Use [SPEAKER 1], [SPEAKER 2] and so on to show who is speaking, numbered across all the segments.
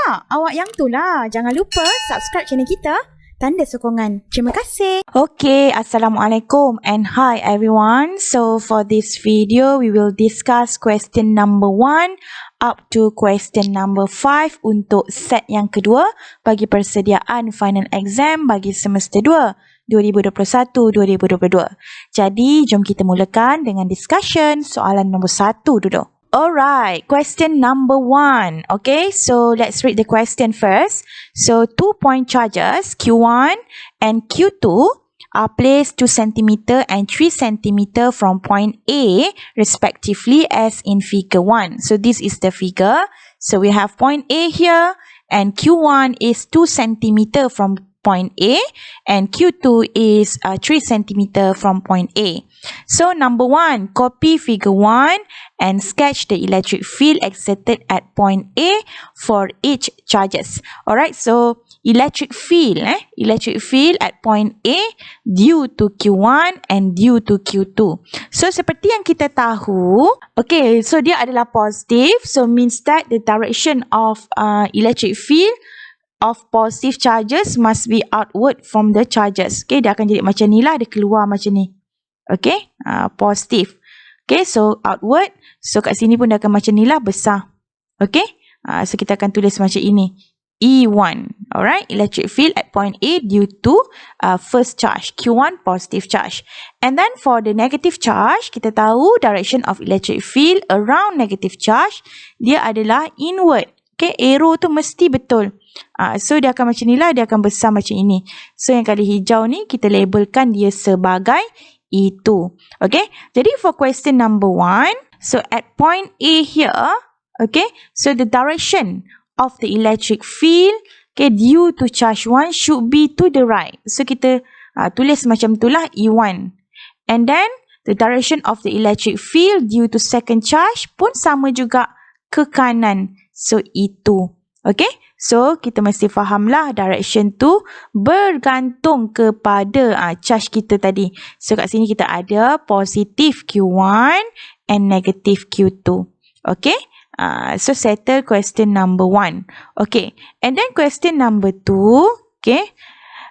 [SPEAKER 1] awak yang tu lah. Jangan lupa subscribe channel kita. Tanda sokongan. Terima kasih.
[SPEAKER 2] Okay, Assalamualaikum and hi everyone. So for this video, we will discuss question number 1 up to question number 5 untuk set yang kedua bagi persediaan final exam bagi semester 2 2021-2022. Jadi, jom kita mulakan dengan discussion soalan nombor 1 dulu. Alright, question number 1. Okay, so let's read the question first. So, 2-point charges Q1 and Q2 are placed 2 cm and 3 cm from point A respectively as in figure 1. So, this is the figure. So, we have point A here and Q1 is 2 cm from point A and Q2 is 3 cm from point A. So number 1, copy figure 1 and sketch the electric field exerted at point A for each charges. Alright, so electric field at point A due to Q1 and due to Q2. So seperti yang kita tahu, okay, so dia adalah positive, so means that the direction of electric field of positive charges must be outward from the charges. Okay, dia akan jadi macam ni lah, dia keluar macam ni. Okay, positive. Okay, so outward. So kat sini pun dia akan macam ni lah, besar. Okay, so kita akan tulis macam ini. E1. Alright, electric field at point A due to first charge. Q1 positive charge. And then for the negative charge, kita tahu direction of electric field around negative charge, dia adalah inward. Okay, arrow tu mesti betul. So dia akan macam ni lah, dia akan besar macam ini. So yang kali hijau ni kita labelkan dia sebagai E2. Okay, jadi for question number 1, so at point A here, okay, so the direction of the electric field, okay, due to charge 1 should be to the right. So kita tulis macam itulah E1. And then the direction of the electric field due to second charge pun sama juga ke kanan. So E2. Okay, so kita mesti fahamlah direction tu bergantung kepada charge kita tadi. So kat sini kita ada positif Q1 and negative Q2. Okay, so settle question number 1. Okay, and then question number 2. Okay,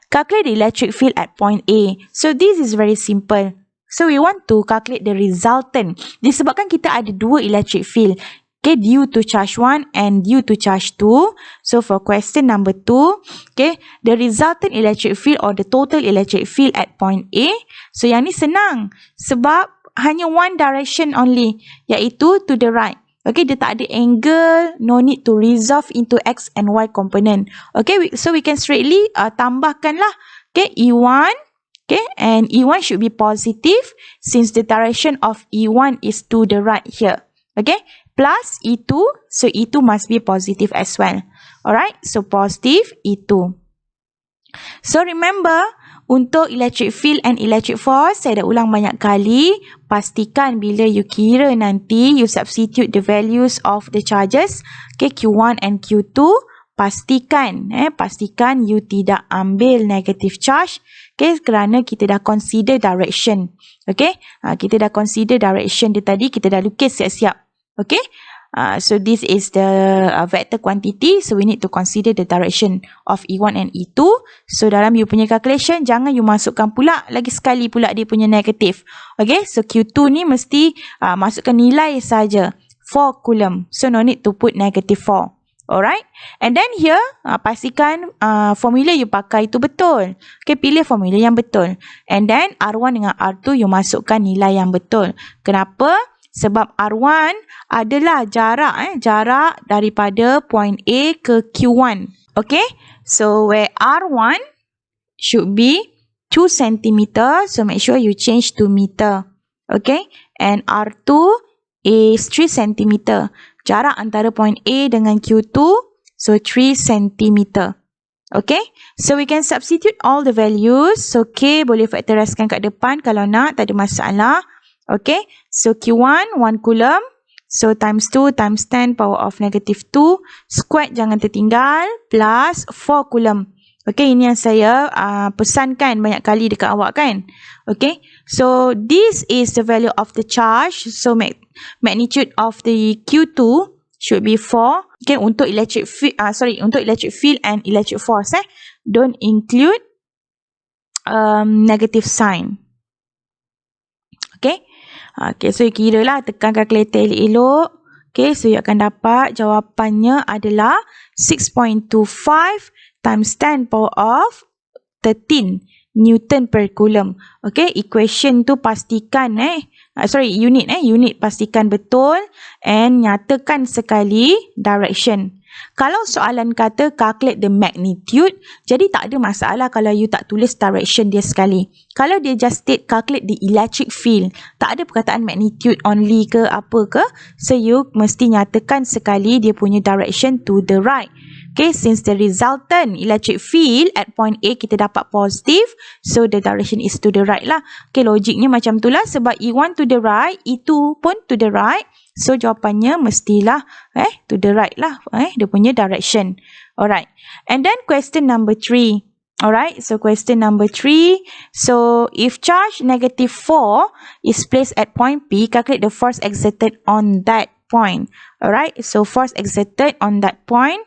[SPEAKER 2] calculate the electric field at point A. So this is very simple. So we want to calculate the resultant. Disebabkan kita ada dua electric field. Okay, due to charge 1 and due to charge 2. So for question number 2, okay, the resultant electric field or the total electric field at point A. So yang ni senang sebab hanya one direction only, iaitu to the right. Okay, dia tak ada angle, no need to resolve into X and Y component. Okay, so we can straightly tambahkan lah. Okay, E1. Okay, and E1 should be positive since the direction of E1 is to the right here. Okay, plus E2, so E2 must be positive as well. Alright, so positive E2. So remember, untuk electric field and electric force, saya dah ulang banyak kali. Pastikan bila you kira nanti, you substitute the values of the charges, okay, Q1 and Q2. Pastikan you tidak ambil negative charge, okay, kerana kita dah consider direction. Okay, kita dah consider direction dia tadi, kita dah lukis siap-siap. Okay, so this is the vector quantity, so we need to consider the direction of E1 and E2. So dalam you punya calculation, jangan you masukkan pula lagi sekali pula dia punya negatif. Okay, so Q2 ni mesti masukkan nilai saja, 4 coulomb, so no need to put negative 4. Alright, and then here pastikan formula you pakai itu betul. Okay, pilih formula yang betul. And then R1 dengan R2 you masukkan nilai yang betul. Kenapa? Sebab R1 adalah jarak daripada point A ke Q1. Okay, so where R1 should be 2 cm, so make sure you change to meter. Okay, and R2 is 3 cm. Jarak antara point A dengan Q2, so 3 cm. Okay, so we can substitute all the values. So K boleh faktoriskan kat depan kalau nak, tak ada masalah. Okay, so Q1 1 coulomb, so times 2 times 10 power of negative 2, squared jangan tertinggal, plus 4 coulomb. Okay, ini yang saya pesankan banyak kali dekat awak kan. Okay, so this is the value of the charge. So magnitude of the Q2 should be 4. Okay, untuk electric field, untuk electric field and electric force, don't include negative sign. Okay. Okay, so you kira lah, tekan kalkulator elok-elok. Okay, so you akan dapat jawapannya adalah 6.25 times 10 power of 13 Newton per Coulomb. Okay, equation tu pastikan unit pastikan betul and nyatakan sekali direction. Kalau soalan kata calculate the magnitude, jadi tak ada masalah kalau you tak tulis direction dia sekali. Kalau dia just state calculate the electric field, tak ada perkataan magnitude only ke apa ke, so you mesti nyatakan sekali dia punya direction to the right. Okay, since the resultant electric field at point A kita dapat positive, so the direction is to the right lah. Okay, logiknya macam tu lah, sebab E1 to the right, E2 pun to the right, so jawapannya mestilah to the right lah, dia punya direction. Alright, and then question number 3. Alright, so question number 3. So, if charge negative 4 is placed at point P, calculate the force exerted on that point. Alright, so force exerted on that point.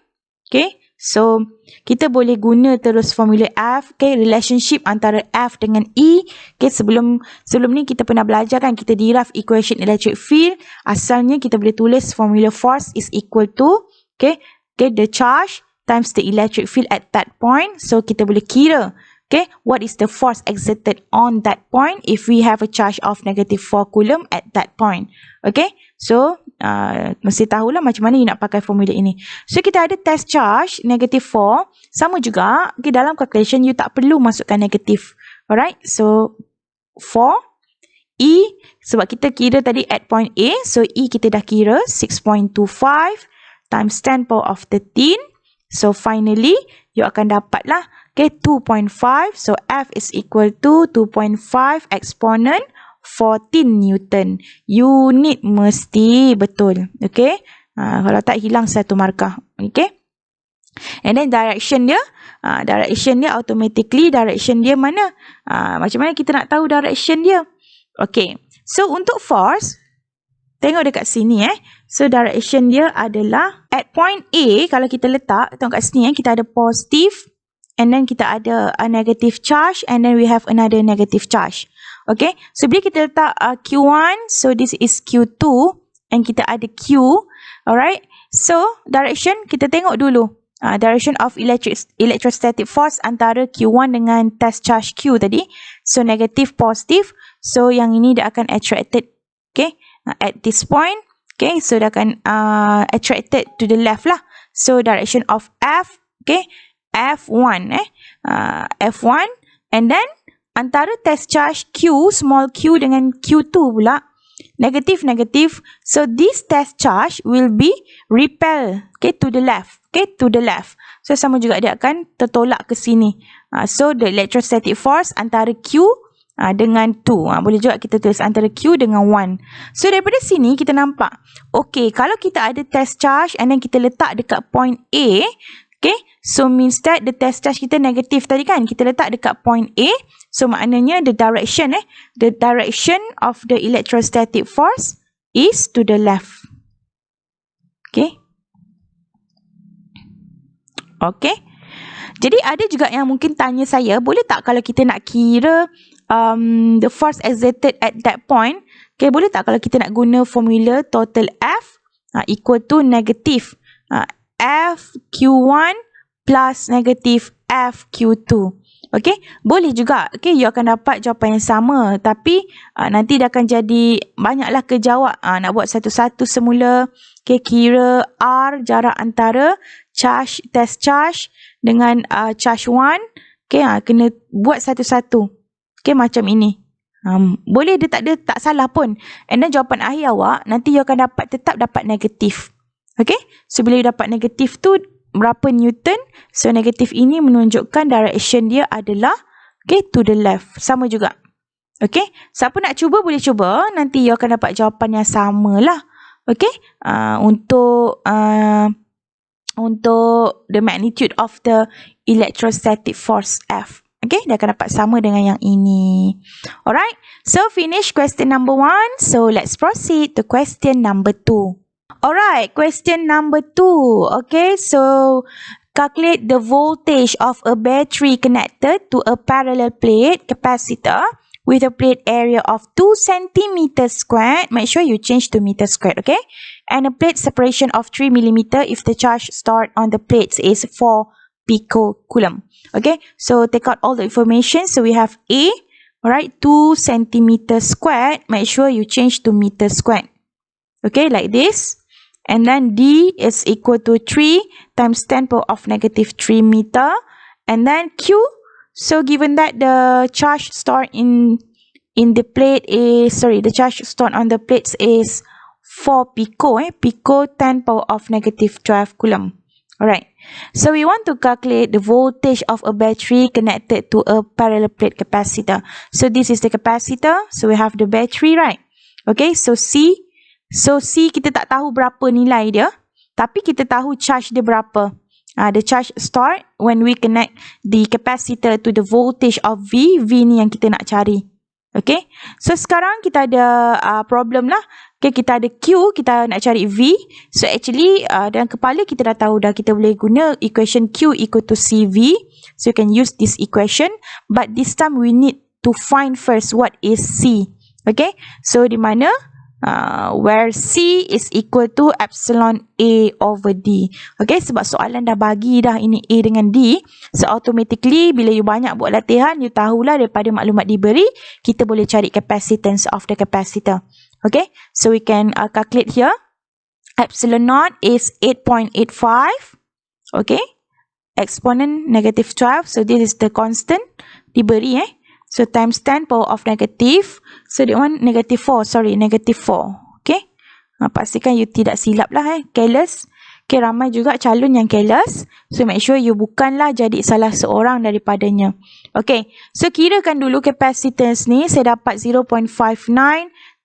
[SPEAKER 2] Okay, so kita boleh guna terus formula F, okay, relationship antara F dengan E. Okay, sebelum ni kita pernah belajar kan, kita derive equation electric field. Asalnya kita boleh tulis formula force is equal to, okay, the charge times the electric field at that point. So kita boleh kira, okay, what is the force exerted on that point if we have a charge of negative 4 Coulomb at that point. Okay, so mesti tahulah macam mana you nak pakai formula ini. So kita ada test charge negative 4, sama juga, okay, dalam calculation you tak perlu masukkan negatif. Alright, so 4 E, sebab kita kira tadi at point A, so E kita dah kira 6.25 times 10 power of 13. So finally you akan dapat lah, okay, 2.5. So F is equal to 2.5 exponent 14 Newton. Unit mesti betul. Okay. Kalau tak hilang satu markah. Okay. And then direction dia automatically direction dia mana? Macam mana kita nak tahu direction dia? Okay. So untuk force, tengok dekat sini So direction dia adalah at point A. Kalau kita letak, tengok kat sini kita ada positive, and then kita ada a negative charge, and then we have another negative charge. Okay, so bila kita letak Q1, so this is Q2, and kita ada Q. Alright, so direction kita tengok dulu. Direction of electrostatic force antara Q1 dengan test charge Q tadi. So negative, positive. So yang ini dia akan attracted, okay, at this point. Okay, so dia akan attracted to the left lah. So direction of F, okay, F1, F1, and then antara test charge Q, small q dengan Q2 pula, negative, negative. So this test charge will be repel, okay, to the left, okay, to the left. So sama juga dia akan tertolak ke sini. So the electrostatic force antara Q dengan 2. Boleh juga kita tulis antara Q dengan 1. So daripada sini kita nampak, okay, kalau kita ada test charge and then kita letak dekat point A, okay, so means that the test charge kita negatif tadi kan, kita letak dekat point A, so maknanya the direction of the electrostatic force is to the left. Okay. Okay. Jadi ada juga yang mungkin tanya saya, boleh tak kalau kita nak kira the force exerted at that point, okay, boleh tak kalau kita nak guna formula total F equal to negative F Q1 plus negative F Q2. Okay, boleh juga. Okay, you akan dapat jawapan yang sama, tapi nanti dia akan jadi banyaklah kejawab. Nak buat satu-satu semula. Okay, kira R jarak antara charge, test charge dengan charge 1. Okay, kena buat satu-satu. Okay, macam ini. Boleh, dia tak salah pun. And then jawapan akhir awak, nanti you akan tetap dapat negatif. Okay, so bila you dapat negatif tu, berapa Newton? So negatif ini menunjukkan direction dia adalah, okay, to the left. Sama juga. Okay, siapa nak cuba boleh cuba. Nanti you akan dapat jawapan yang sama lah. Okay, untuk the magnitude of the electrostatic force F. Okay, dia akan dapat sama dengan yang ini. Alright, so finish question number 1. So let's proceed to question number 2. Alright, question number 2. Okay, so calculate the voltage of a battery connected to a parallel plate capacitor with a plate area of 2 centimeters squared. Make sure you change to meter squared, okay? And a plate separation of 3 millimeter if the charge stored on the plates is 4 picocoulomb. Okay, so take out all the information. So we have A, alright, 2 centimeters squared. Make sure you change to meter squared. Okay, like this. And then D is equal to 3 times 10 power of negative 3 meter. And then Q, so given that the charge stored in the plate is, the charge stored on the plates is 4 pico, pico 10 power of negative 12 coulomb. Alright, so we want to calculate the voltage of a battery connected to a parallel plate capacitor. So this is the capacitor, so we have the battery, right? Okay, so C. So C kita tak tahu berapa nilai dia, tapi kita tahu charge dia berapa. The charge stored when we connect the capacitor to the voltage of V. V ni yang kita nak cari. Okay, so sekarang kita ada problem lah. Okay, kita ada Q, kita nak cari V. So actually dalam kepala kita dah tahu dah, kita boleh guna equation Q equal to CV. So you can use this equation, but this time we need to find first what is C. Okay, so di mana where C is equal to epsilon A over D. Okay, sebab soalan dah bagi dah ini A dengan D. So automatically bila you banyak buat latihan, you tahulah daripada maklumat diberi, kita boleh cari capacitance of the capacitor. Okay, so we can calculate here. Epsilon naught is 8.85. Okay, exponent negative 12. So this is the constant diberi So times 10 power of negative. So that one negative 4. Sorry, negative 4. Okay. Pastikan you tidak silap lah careless. Okay, ramai juga calon yang careless. So make sure you bukanlah jadi salah seorang daripadanya. Okay. So kirakan dulu capacitance ni. Saya dapat 0.59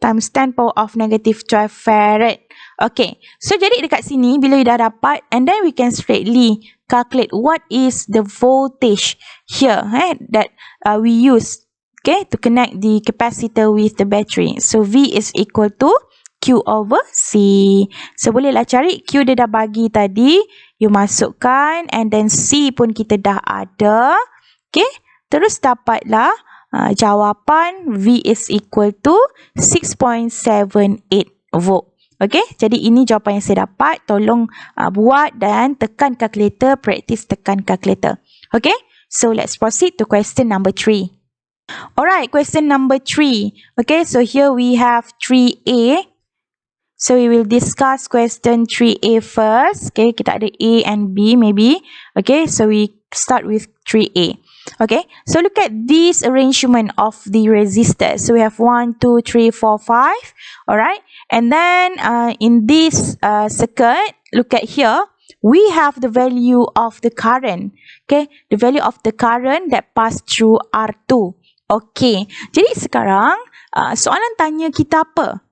[SPEAKER 2] times 10 power of negative 12 farad. Okay. So jadi dekat sini bila you dah dapat, and then we can straightly calculate what is the voltage here that we use to connect the capacitor with the battery. So V is equal to Q over C. So bolehlah cari. Q dia dah bagi tadi, you masukkan, and then C pun kita dah ada. Okay, terus dapatlah jawapan V is equal to 6.78 volt. Okay, jadi ini jawapan yang saya dapat. Tolong buat dan tekan calculator, practice tekan calculator. Okay, so let's proceed to question number 3. Alright, question number 3. Okay, so here we have 3A. So we will discuss question 3A first. Okay, kita ada A and B maybe. Okay, so we start with 3A. Okay, so look at this arrangement of the resistors. So we have 1, 2, 3, 4, 5. Alright, and then in this circuit, look at here, we have the value of the current. Okay, the value of the current that pass through R2. Okay, jadi sekarang soalan tanya kita apa?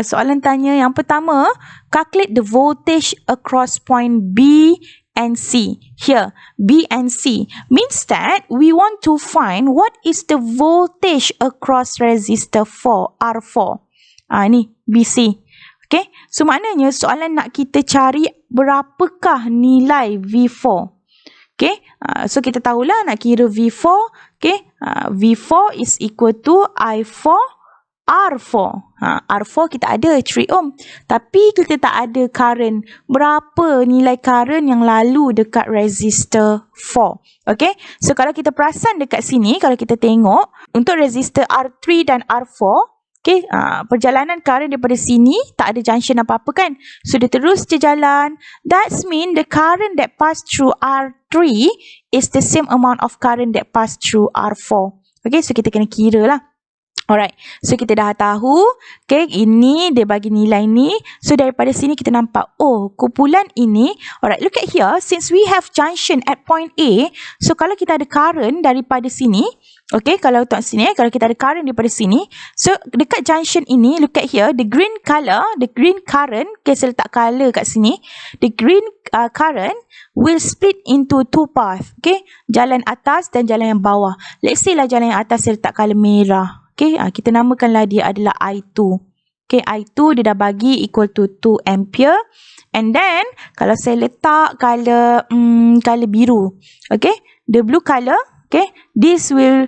[SPEAKER 2] Soalan tanya yang pertama, calculate the voltage across point B and C. Here, B and C means that we want to find what is the voltage across resistor 4, R4. Ni BC. Okay, so maknanya soalan nak kita cari berapakah nilai V4. Okay, so kita tahulah nak kira V4. Okay, V4 is equal to I4 R4. R4 kita ada 3 ohm. Tapi kita tak ada current. Berapa nilai current yang lalu dekat resistor 4. Okay. So kalau kita perasan dekat sini, kalau kita tengok, untuk resistor R3 dan R4, okay, perjalanan current daripada sini, tak ada junction apa-apa kan. So dia terus je jalan. That's mean the current that pass through R3 is the same amount of current that pass through R4. Okay, so kita kena kira lah. Alright, so kita dah tahu, okay, ini dia bagi nilai ni. So daripada sini kita nampak, oh, kumpulan ini, alright, look at here, since we have junction at point A, so kalau kita ada current daripada sini, okay, kalau tengok sini, kalau kita ada current daripada sini, so dekat junction ini, look at here, the green color, the green current, okay, saya letak color kat sini, the green current will split into two paths, okay, jalan atas dan jalan yang bawah. Let's say lah jalan yang atas saya letak color merah. Okay, kita namakanlah dia adalah I2. Okay, I2 dia dah bagi equal to 2 ampere. And then, kalau saya letak color biru. Okay, the blue color. Okay, this will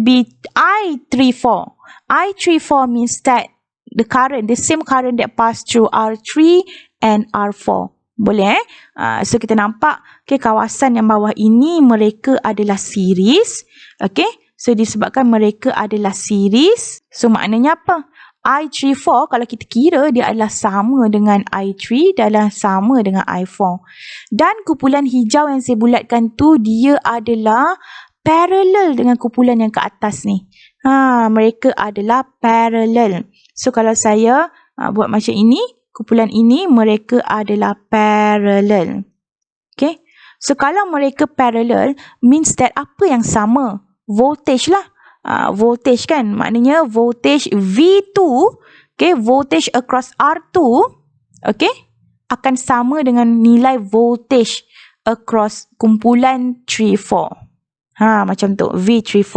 [SPEAKER 2] be I34. I34 means that the same current that pass through R3 and R4. Boleh so kita nampak okay, kawasan yang bawah ini mereka adalah series. Okay, so disebabkan mereka adalah series, so maknanya apa? I34 kalau kita kira dia adalah sama dengan I3, dia adalah sama dengan I4. Dan kumpulan hijau yang saya bulatkan tu dia adalah parallel dengan kumpulan yang ke atas ni. Mereka adalah parallel. So kalau saya buat macam ini, kumpulan ini mereka adalah parallel. Okay. So kalau mereka parallel means that apa yang sama? Voltage lah. Voltage kan. Maknanya voltage V2, okay, voltage across R2, okay, akan sama dengan nilai voltage across kumpulan 3-4. Macam tu, V34.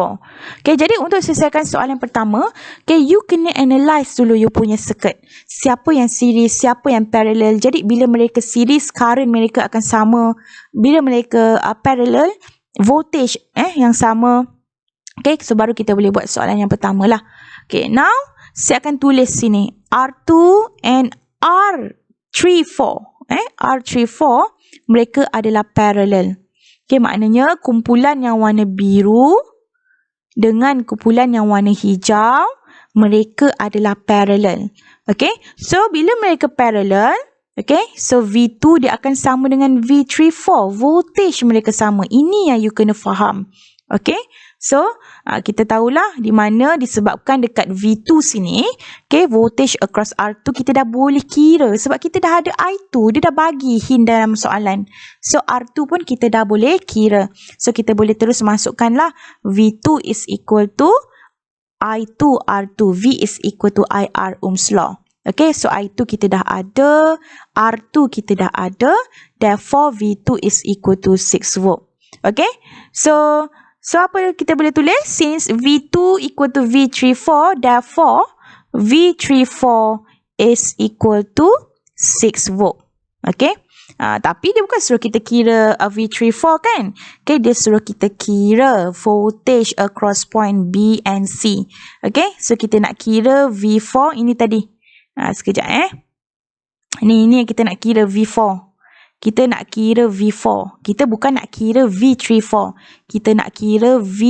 [SPEAKER 2] Okay, jadi untuk selesaikan soalan pertama, okay, you kena analyse dulu you punya circuit. Siapa yang series, siapa yang parallel. Jadi, bila mereka series, current mereka akan sama. Bila mereka parallel, voltage yang sama. Okay, so baru kita boleh buat soalan yang pertama lah. Okay, now, saya akan tulis sini. R2 and R34. R34, mereka adalah parallel. Okay, maknanya kumpulan yang warna biru dengan kumpulan yang warna hijau, mereka adalah parallel. Okay, so bila mereka parallel, okay, so V2 dia akan sama dengan V34. Voltage mereka sama. Ini yang you kena faham. Okay, so kita tahulah di mana disebabkan dekat V2 sini, okay, voltage across R2 kita dah boleh kira sebab kita dah ada I2, dia dah bagi hint dalam soalan. So R2 pun kita dah boleh kira. So kita boleh terus masukkanlah V2 is equal to I2 R2, V is equal to IR Ohm's law. Okay, so I2 kita dah ada, R2 kita dah ada, therefore V2 is equal to 6 volt. Okay, so apa kita boleh tulis? Since V2 equal to V34, therefore V34 is equal to 6 volt. Okay. Tapi dia bukan suruh kita kira V34 kan? Okay, dia suruh kita kira voltage across point B and C. Okay, so kita nak kira V4 ini tadi. Sekejap Ini yang kita nak kira V4. Kita nak kira V4. Kita bukan nak kira V34. Kita nak kira V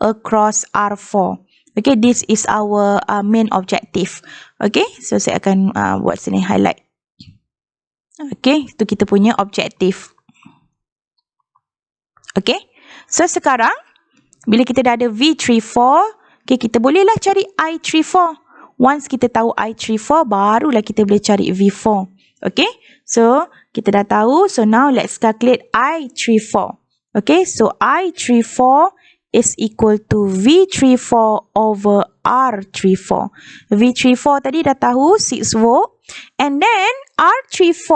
[SPEAKER 2] across R4. Okay, this is our main objective. Okay, so saya akan buat sini highlight. Okay, itu kita punya objektif. Okay, so sekarang bila kita dah ada V34, okay, kita bolehlah cari I34. Once kita tahu I34, barulah kita boleh cari V4. Okay, so kita dah tahu. So now let's calculate I34. Okay, so I34 is equal to V34 over R34. V34 tadi dah tahu 6 volt. And then R34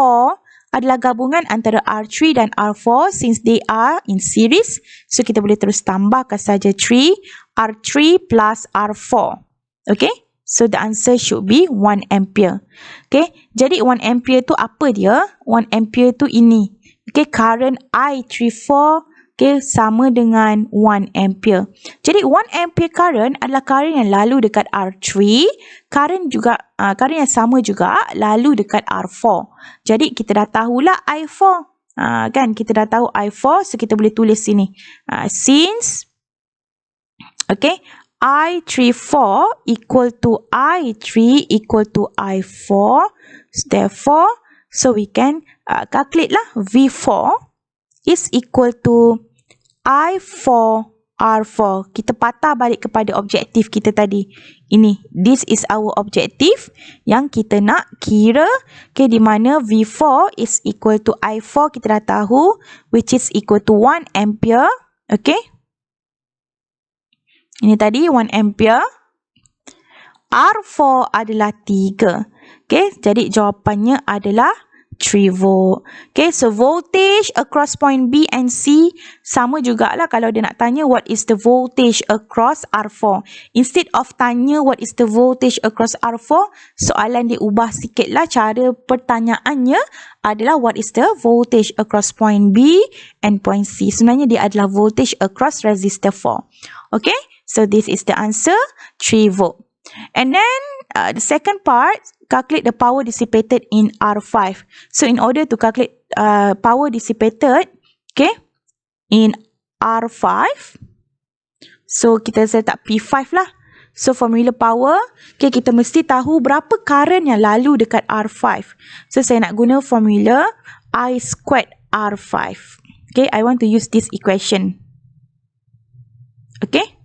[SPEAKER 2] adalah gabungan antara R3 dan R4 since they are in series. So kita boleh terus tambahkan saja 3, R3 plus R4. Okay, so the answer should be 1 ampere. Okay, jadi 1 ampere tu apa dia? 1 ampere tu ini. Okay, current I34 okay, sama dengan 1 ampere. Jadi 1 ampere current adalah current yang lalu dekat R3, current yang sama juga lalu dekat R4. Jadi kita dah tahulah I4. Kan kita dah tahu I4, so kita boleh tulis sini. Since okay, I34 equal to I3 equal to I4. Therefore, so we can calculate lah. V4 is equal to I4 R4. Kita patah balik kepada objektif kita tadi. Ini, this is our objective yang kita nak kira. Okay, di mana V4 is equal to I4 kita dah tahu, which is equal to 1 ampere. Okay. Ini tadi 1 ampere. R4 adalah 3. Okay, jadi jawapannya adalah 3 volt. Okay, so voltage across point B and C sama jugalah kalau dia nak tanya what is the voltage across R4. Instead of tanya what is the voltage across R4, soalan dia ubah sikit lah. Cara pertanyaannya adalah what is the voltage across point B and point C. Sebenarnya dia adalah voltage across resistor 4. Okay, so this is the answer, 3 volt. And then the second part, calculate the power dissipated in R5. So in order to calculate power dissipated, okay, in R5, so kita letak P5 lah. So formula power, okay, kita mesti tahu berapa current yang lalu dekat R5. So saya nak guna formula I squared R5. Okay, I want to use this equation. Okay.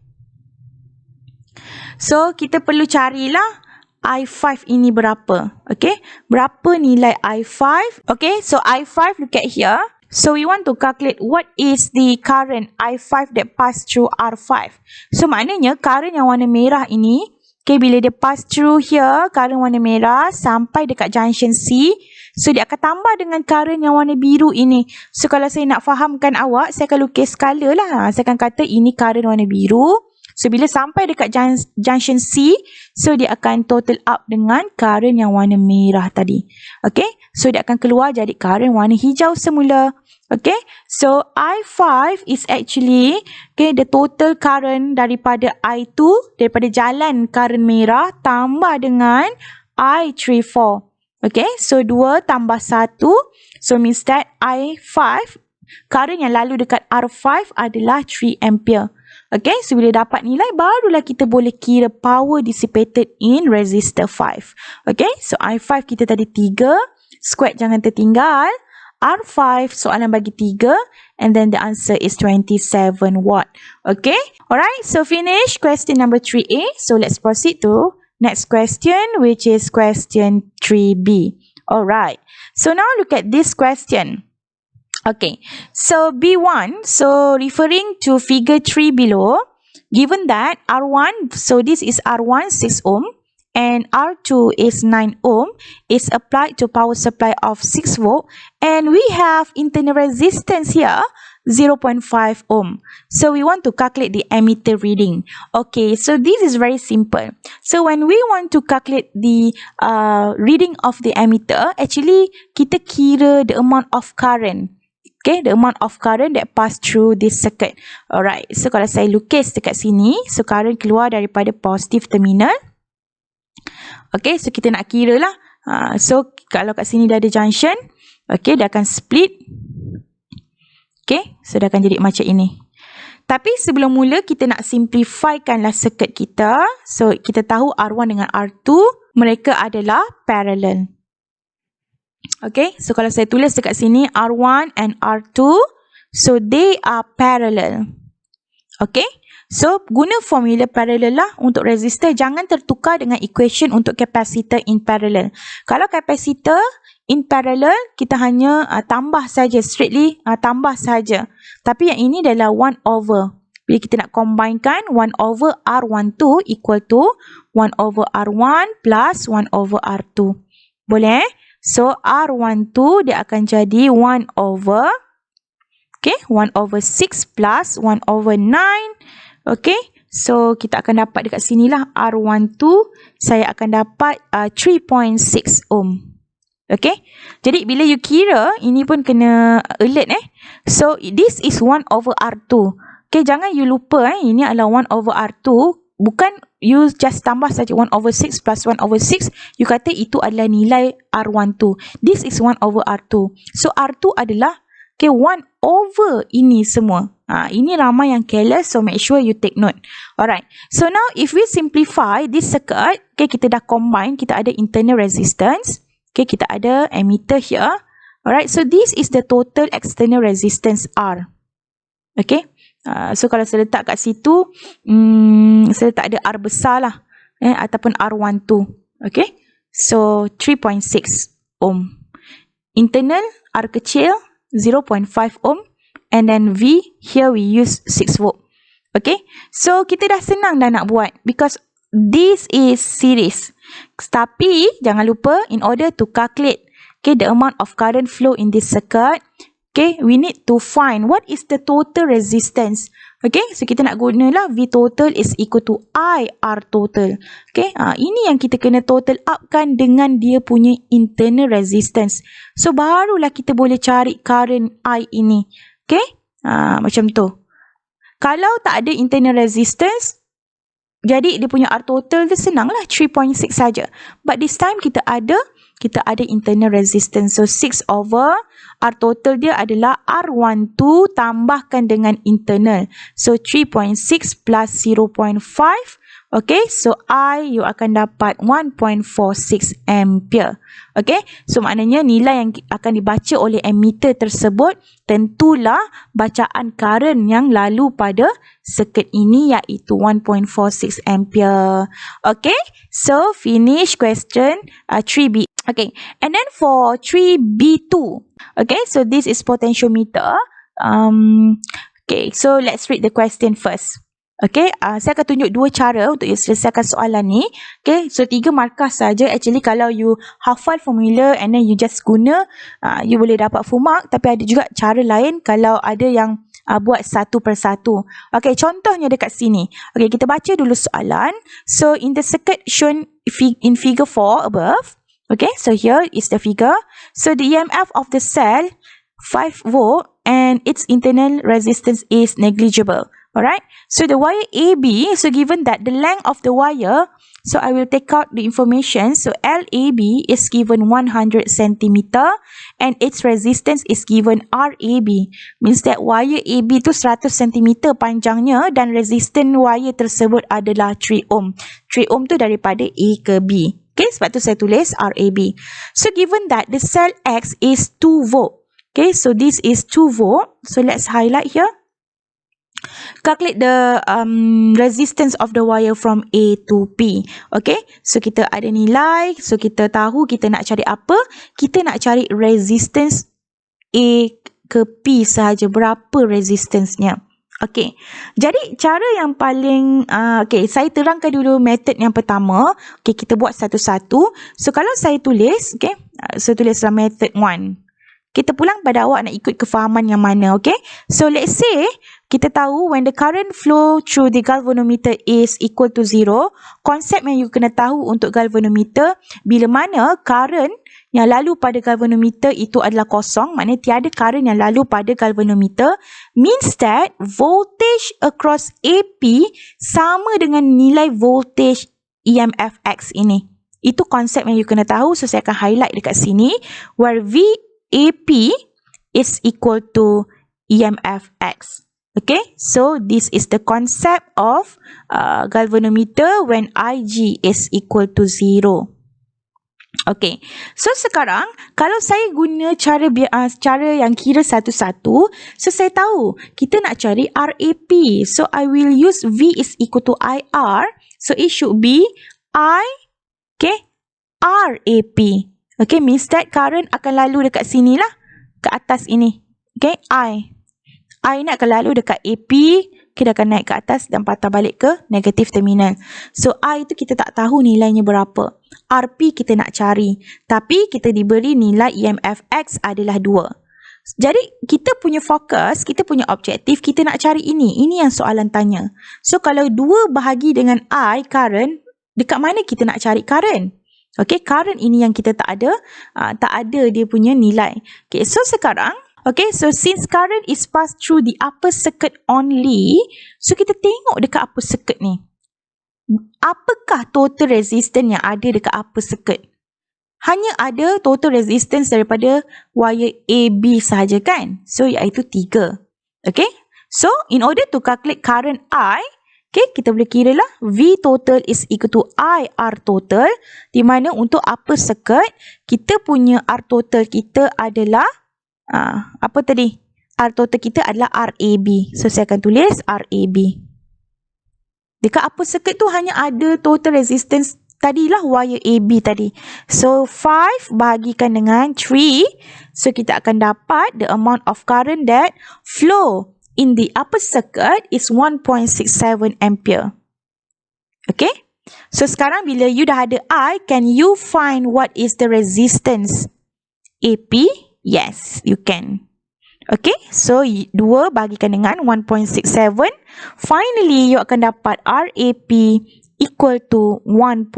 [SPEAKER 2] So, kita perlu carilah I5 ini berapa. Okay. Berapa nilai I5? Okay. So, I5, look at here. So, we want to calculate what is the current I5 that pass through R5. So, maknanya current yang warna merah ini, okay, bila dia pass through here, current warna merah sampai dekat junction C, so dia akan tambah dengan current yang warna biru ini. So, kalau saya nak fahamkan awak, saya akan lukis skala lah. Saya akan kata ini current warna biru. So, bila sampai dekat junction C, so dia akan total up dengan current yang warna merah tadi. Okay, so dia akan keluar jadi current warna hijau semula. Okay, so I5 is actually, okay, the total current daripada I2, daripada jalan current merah tambah dengan I34. Okay, so 2 tambah 1, so means that I5, current yang lalu dekat R5 adalah 3 ampere. Okay, so bila dapat nilai, barulah kita boleh kira power dissipated in resistor 5. Okay, so I5 kita tadi 3, squared jangan tertinggal. R5, soalan bagi 3, and then the answer is 27 watt. Okay, alright, so finish question number 3A. So let's proceed to next question, which is question 3B. Alright, so now look at this question. Okay, so B1, so referring to figure 3 below, given that R1, so this is R1 6 ohm and R2 is 9 ohm, is applied to power supply of 6 volt, and we have internal resistance here 0.5 ohm. So we want to calculate the ammeter reading. Okay, so this is very simple. So when we want to calculate the reading of the ammeter, actually kita kira the amount of current. Okay, the amount of current that pass through this circuit. Alright, so kalau saya lukis dekat sini, so current keluar daripada positive terminal. Okay, so kita nak kira lah. So kalau kat sini dah ada junction, okay, dia akan split. Okay, so dia akan jadi macam ini. Tapi sebelum mula, kita nak simplifykanlah circuit kita. So kita tahu R1 dengan R2, mereka adalah parallel. Okay, so kalau saya tulis dekat sini R1 and R2, so they are parallel. Okay, so guna formula parallel lah untuk resistor. Jangan tertukar dengan equation untuk capacitor in parallel. Kalau capacitor in parallel, kita hanya tambah saja, straightly tambah saja. Tapi yang ini adalah 1 over. Bila kita nak combinekan, 1 over R12 equal to 1 over R1 plus 1 over R2. Boleh? So, R12 dia akan jadi 1 over, okay, 1 over 6 plus 1 over 9. Okay, so kita akan dapat dekat sini lah R12, saya akan dapat 3.6 ohm. Okay, jadi bila you kira, ini pun kena alert So, this is 1 over R2. Okay, jangan you lupa ini adalah 1 over R2. Bukan you just tambah saja 1 over 6 plus 1 over 6. You kata itu adalah nilai R12. This is 1 over R2. So, R2 adalah, okay, 1 over ini semua. Ini ramai yang careless, so make sure you take note. Alright. So, now if we simplify this circuit, okay, kita dah combine, kita ada internal resistance. Okay, kita ada ammeter here. Alright, so this is the total external resistance R. Okay. So, kalau saya letak kat situ, saya letak ada R besar lah. Ataupun R12. Okay. So, 3.6 ohm. Internal, R kecil, 0.5 ohm. And then V, here we use 6 volt. Okay. So, kita dah senang dah nak buat. Because this is series. Tapi, jangan lupa, in order to calculate Okay, the amount of current flow in this circuit. Okay, we need to find what is the total resistance. Okay, so kita nak gunalah V total is equal to I R total. Okay, ini yang kita kena total upkan dengan dia punya internal resistance. So, barulah kita boleh cari current I ini. Okay, macam tu. Kalau tak ada internal resistance, jadi dia punya R total dia senanglah 3.6 saja. But this time kita ada internal resistance. So 6 over R total dia adalah R12 tambahkan dengan internal. So 3.6 plus 0.5. Okay, so you akan dapat 1.46 ampere. Okay, so maknanya nilai yang akan dibaca oleh ammeter tersebut tentulah bacaan current yang lalu pada circuit ini iaitu 1.46 ampere. Okay, so finish question 3B. Okay, and then for 3B2. Okay, so this is potentiometer. Okay, so let's read the question first. Okay, saya akan tunjuk dua cara untuk selesaikan soalan ni. Okay, so 3 markah saja. Actually, kalau you hafal formula and then you just guna, you boleh dapat full mark. Tapi ada juga cara lain kalau ada yang buat satu persatu. Okay, contohnya dekat sini. Okay, kita baca dulu soalan. So, in the circuit shown in figure 4 above. Okay, so here is the figure. So, the EMF of the cell 5 volt and its internal resistance is negligible. Alright, so the wire AB, so given that the length of the wire, so I will take out the information. So LAB is given 100 cm and its resistance is given RAB. Means that wire AB tu 100 cm panjangnya dan resistance wire tersebut adalah 3 ohm. 3 ohm tu daripada A ke B. Okay, sebab tu saya tulis RAB. So given that the cell X is 2 volt. Okay, so this is 2 volt. So let's highlight here. Calculate the resistance of the wire from A to P. Okay, so kita ada nilai. So kita tahu kita nak cari apa. Kita nak cari resistance A ke P sahaja. Berapa resistance-nya. Okay, jadi cara yang paling okay, saya terangkan dulu method yang pertama. Okay, kita buat satu-satu. So kalau saya tulis, okay, saya tulis dalam method 1. Kita pulang pada awak nak ikut kefahaman yang mana, okay? So, let's say, kita tahu when the current flow through the galvanometer is equal to 0, konsep yang you kena tahu untuk galvanometer, bila mana current yang lalu pada galvanometer itu adalah kosong, maknanya tiada current yang lalu pada galvanometer, means that voltage across AP sama dengan nilai voltage EMF X ini. Itu konsep yang you kena tahu, so saya akan highlight dekat sini, where VAP is equal to EMF X. Okay, so this is the concept of galvanometer when IG is equal to 0. Okay, so sekarang kalau saya guna cara yang kira satu-satu, so saya tahu kita nak cari RAP. So I will use V is equal to IR. So it should be I, okay, RAP. Okay, means that current akan lalu dekat sini lah, ke atas ini. Okay, I ni akan lalu dekat AP, kita akan naik ke atas dan patah balik ke negatif terminal. So, I tu kita tak tahu nilainya berapa. RP kita nak cari. Tapi, kita diberi nilai EMF X adalah 2. Jadi, kita punya fokus, kita punya objektif, kita nak cari ini. Ini yang soalan tanya. So, kalau 2 bahagi dengan I, current, dekat mana kita nak cari current? Okay, current ini yang kita tak ada dia punya nilai. Okay, so sekarang, okay, so since current is passed through the upper circuit only, so kita tengok dekat upper circuit ni. Apakah total resistance yang ada dekat upper circuit? Hanya ada total resistance daripada wire AB sahaja kan? So, iaitu 3. Okay, so in order to calculate current I, okay, kita boleh kira lah V total is equal to IR total, di mana untuk upper circuit, kita punya R total kita adalah, apa tadi? R total kita adalah RAB. So, saya akan tulis RAB. Dekat upper circuit tu hanya ada total resistance tadilah wire AB tadi. So, 5 bahagikan dengan 3. So, kita akan dapat the amount of current that flow in the upper circuit is 1.67 ampere. Okay? So, sekarang bila you dah ada I, can you find what is the resistance AP? Yes, you can. Okay, so 2 bagikan dengan 1.67. Finally, you akan dapat RAP equal to 1.2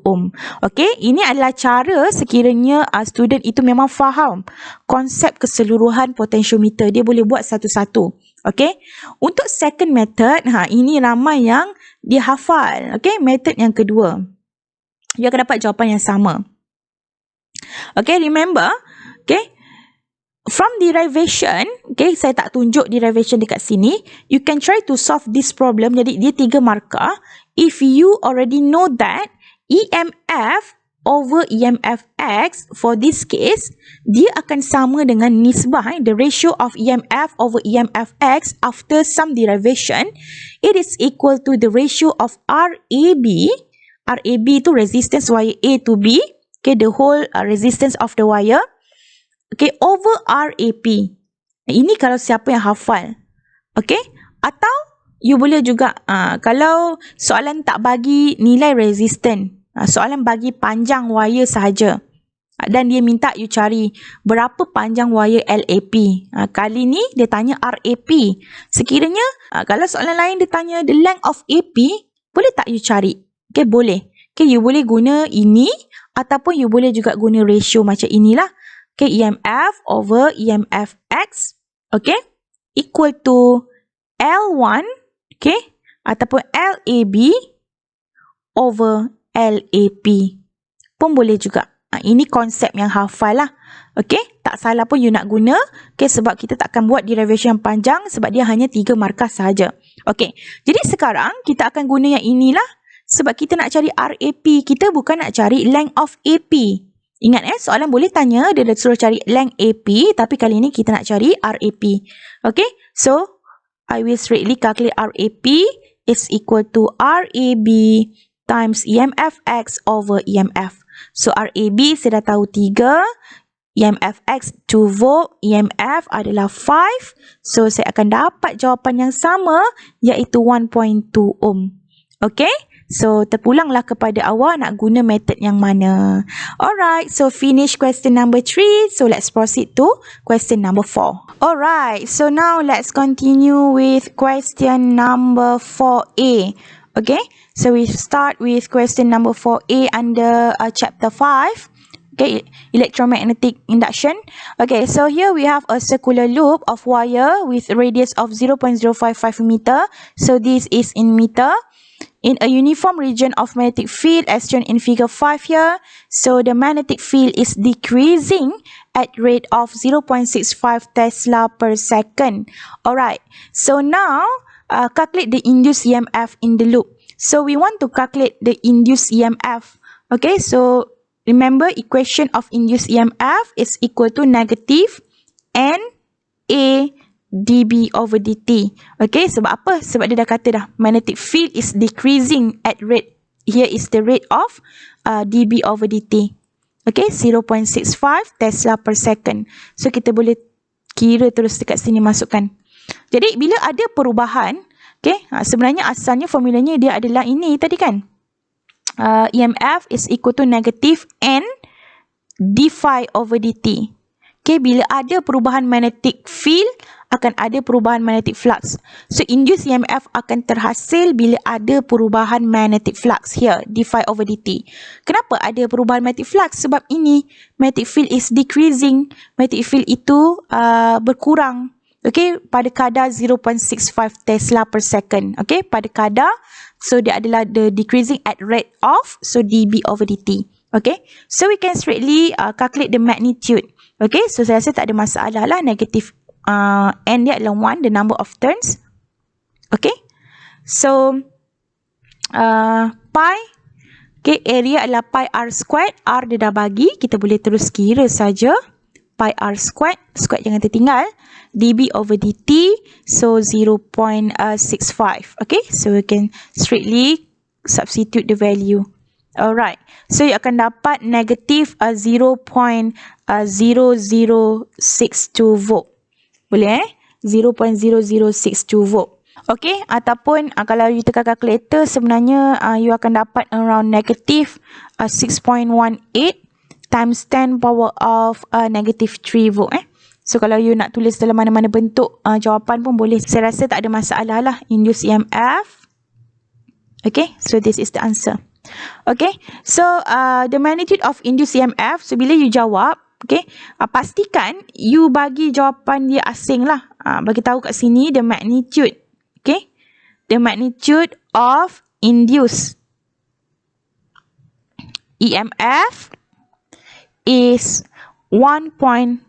[SPEAKER 2] ohm. Okay, ini adalah cara sekiranya student itu memang faham konsep keseluruhan potentiometer. Dia boleh buat satu-satu. Okay, untuk second method, ini ramai yang dia hafal. Okay, method yang kedua, you akan dapat jawapan yang sama. Okay, remember, okay, from derivation, okay, saya tak tunjuk derivation dekat sini. You can try to solve this problem. Jadi, dia 3 markah. If you already know that EMF over EMF X, for this case, dia akan sama dengan nisbah, the ratio of EMF over EMF X after some derivation. It is equal to the ratio of RAB. RAB itu resistance wire A to B. Okay, the whole resistance of the wire. Okay, over RAP. Ini kalau siapa yang hafal. Okay, atau you boleh juga, kalau soalan tak bagi nilai resistance, soalan bagi panjang wire sahaja. Dan dia minta you cari berapa panjang wire LAP. Kali ni dia tanya RAP. Sekiranya, kalau soalan lain dia tanya the length of AP, boleh tak you cari? Okay, boleh. Okay, you boleh guna ini, ataupun you boleh juga guna ratio macam inilah. Okay, EMF over EMF X, okay, equal to L1, okay, ataupun LAB over LAP pun boleh juga. Ini konsep yang hafal lah. Okay, tak salah pun you nak guna. Okay, sebab kita takkan buat derivation yang panjang sebab dia hanya 3 markah sahaja. Okay, jadi sekarang kita akan guna yang inilah sebab kita nak cari RAP. Kita bukan nak cari length of AP. Ingat soalan boleh tanya, dia dah suruh cari length AP, tapi kali ni kita nak cari RAP. Okay, so I will straightly calculate RAP is equal to RAB times EMF X over EMF. So RAB saya dah tahu 3, EMF X 2 volt, EMF adalah 5. So saya akan dapat jawapan yang sama, iaitu 1.2 ohm. Okay, so terpulanglah kepada awak nak guna method yang mana. Alright, so finish question number 3. So let's proceed to question number 4. Alright, so now let's continue with question number 4A. Okay, so we start with question number 4A under chapter 5. Okay, Electromagnetic Induction. Okay, so here we have a circular loop of wire with a radius of 0.055 meter. So this is in meter. In a uniform region of magnetic field as shown in figure 5 here. So the magnetic field is decreasing at rate of 0.65 Tesla per second. Alright, so now calculate the induced EMF in the loop. So we want to calculate the induced EMF. Okay, so remember equation of induced EMF is equal to negative NA dB over dt. Okay, sebab apa? Sebab dia dah kata dah, magnetic field is decreasing at rate. Here is the rate of dB over dt. Okay, 0.65 Tesla per second. So, kita boleh kira terus dekat sini masukkan. Jadi, bila ada perubahan, okay, sebenarnya asalnya formulanya dia adalah ini tadi kan. EMF is equal to negative N d phi over dt. Okay, bila ada perubahan magnetic field, akan ada perubahan magnetic flux. So, induced EMF akan terhasil bila ada perubahan magnetic flux here, d phi over dt. Kenapa ada perubahan magnetic flux? Sebab ini, magnetic field is decreasing. Magnetic field itu berkurang. Okay, pada kadar 0.65 Tesla per second. Okay, pada kadar, so dia adalah the decreasing at rate of, so dB over dt. Okay, so we can straightly calculate the magnitude. Okay, so saya rasa tak ada masalah lah, negative N dia adalah 1, the number of turns. Okay, so pi, okay, area adalah pi r squared. R dia dah bagi, kita boleh terus kira saja. Pi r squared, squared jangan tertinggal, dB over dt, so 0.65. Okay, so we can straightly substitute the value. Alright, so you akan dapat negative 0.0062 volt. Boleh 0.0062 volt. Okay, ataupun kalau you tekan calculator, sebenarnya you akan dapat around negative 6.18 times 10 power of negative 3 volt. So kalau you nak tulis dalam mana-mana bentuk jawapan pun boleh. Saya rasa tak ada masalah lah. Induced EMF. Okay, so this is the answer. Okay, so the magnitude of induced EMF. So bila you jawab, okay, pastikan you bagi jawapan dia asing lah. Bagi tahu kat sini the magnitude. Okay, the magnitude of induced EMF is 6.18.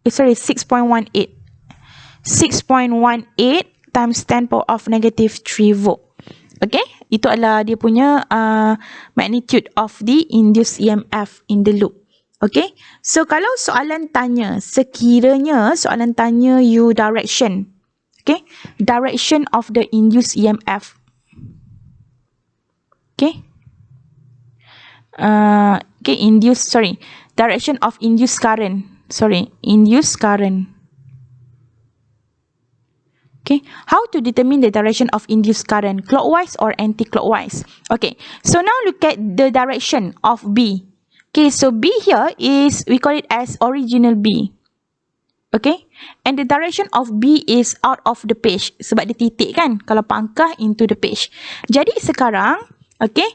[SPEAKER 2] 6.18 times 10 power of negative 3 volt. Okay, itu adalah dia punya magnitude of the induced EMF in the loop. Okay, so kalau soalan tanya, sekiranya soalan tanya you direction, okay, direction of the induced EMF. Okay, direction of induced current. Induced current. Okay, how to determine the direction of induced current, clockwise or anti-clockwise? Okay, so now look at the direction of B. Okay, so B here is, we call it as original B. Okay, and the direction of B is out of the page. Sebab dia titik kan, kalau pangkah into the page. Jadi sekarang, okay,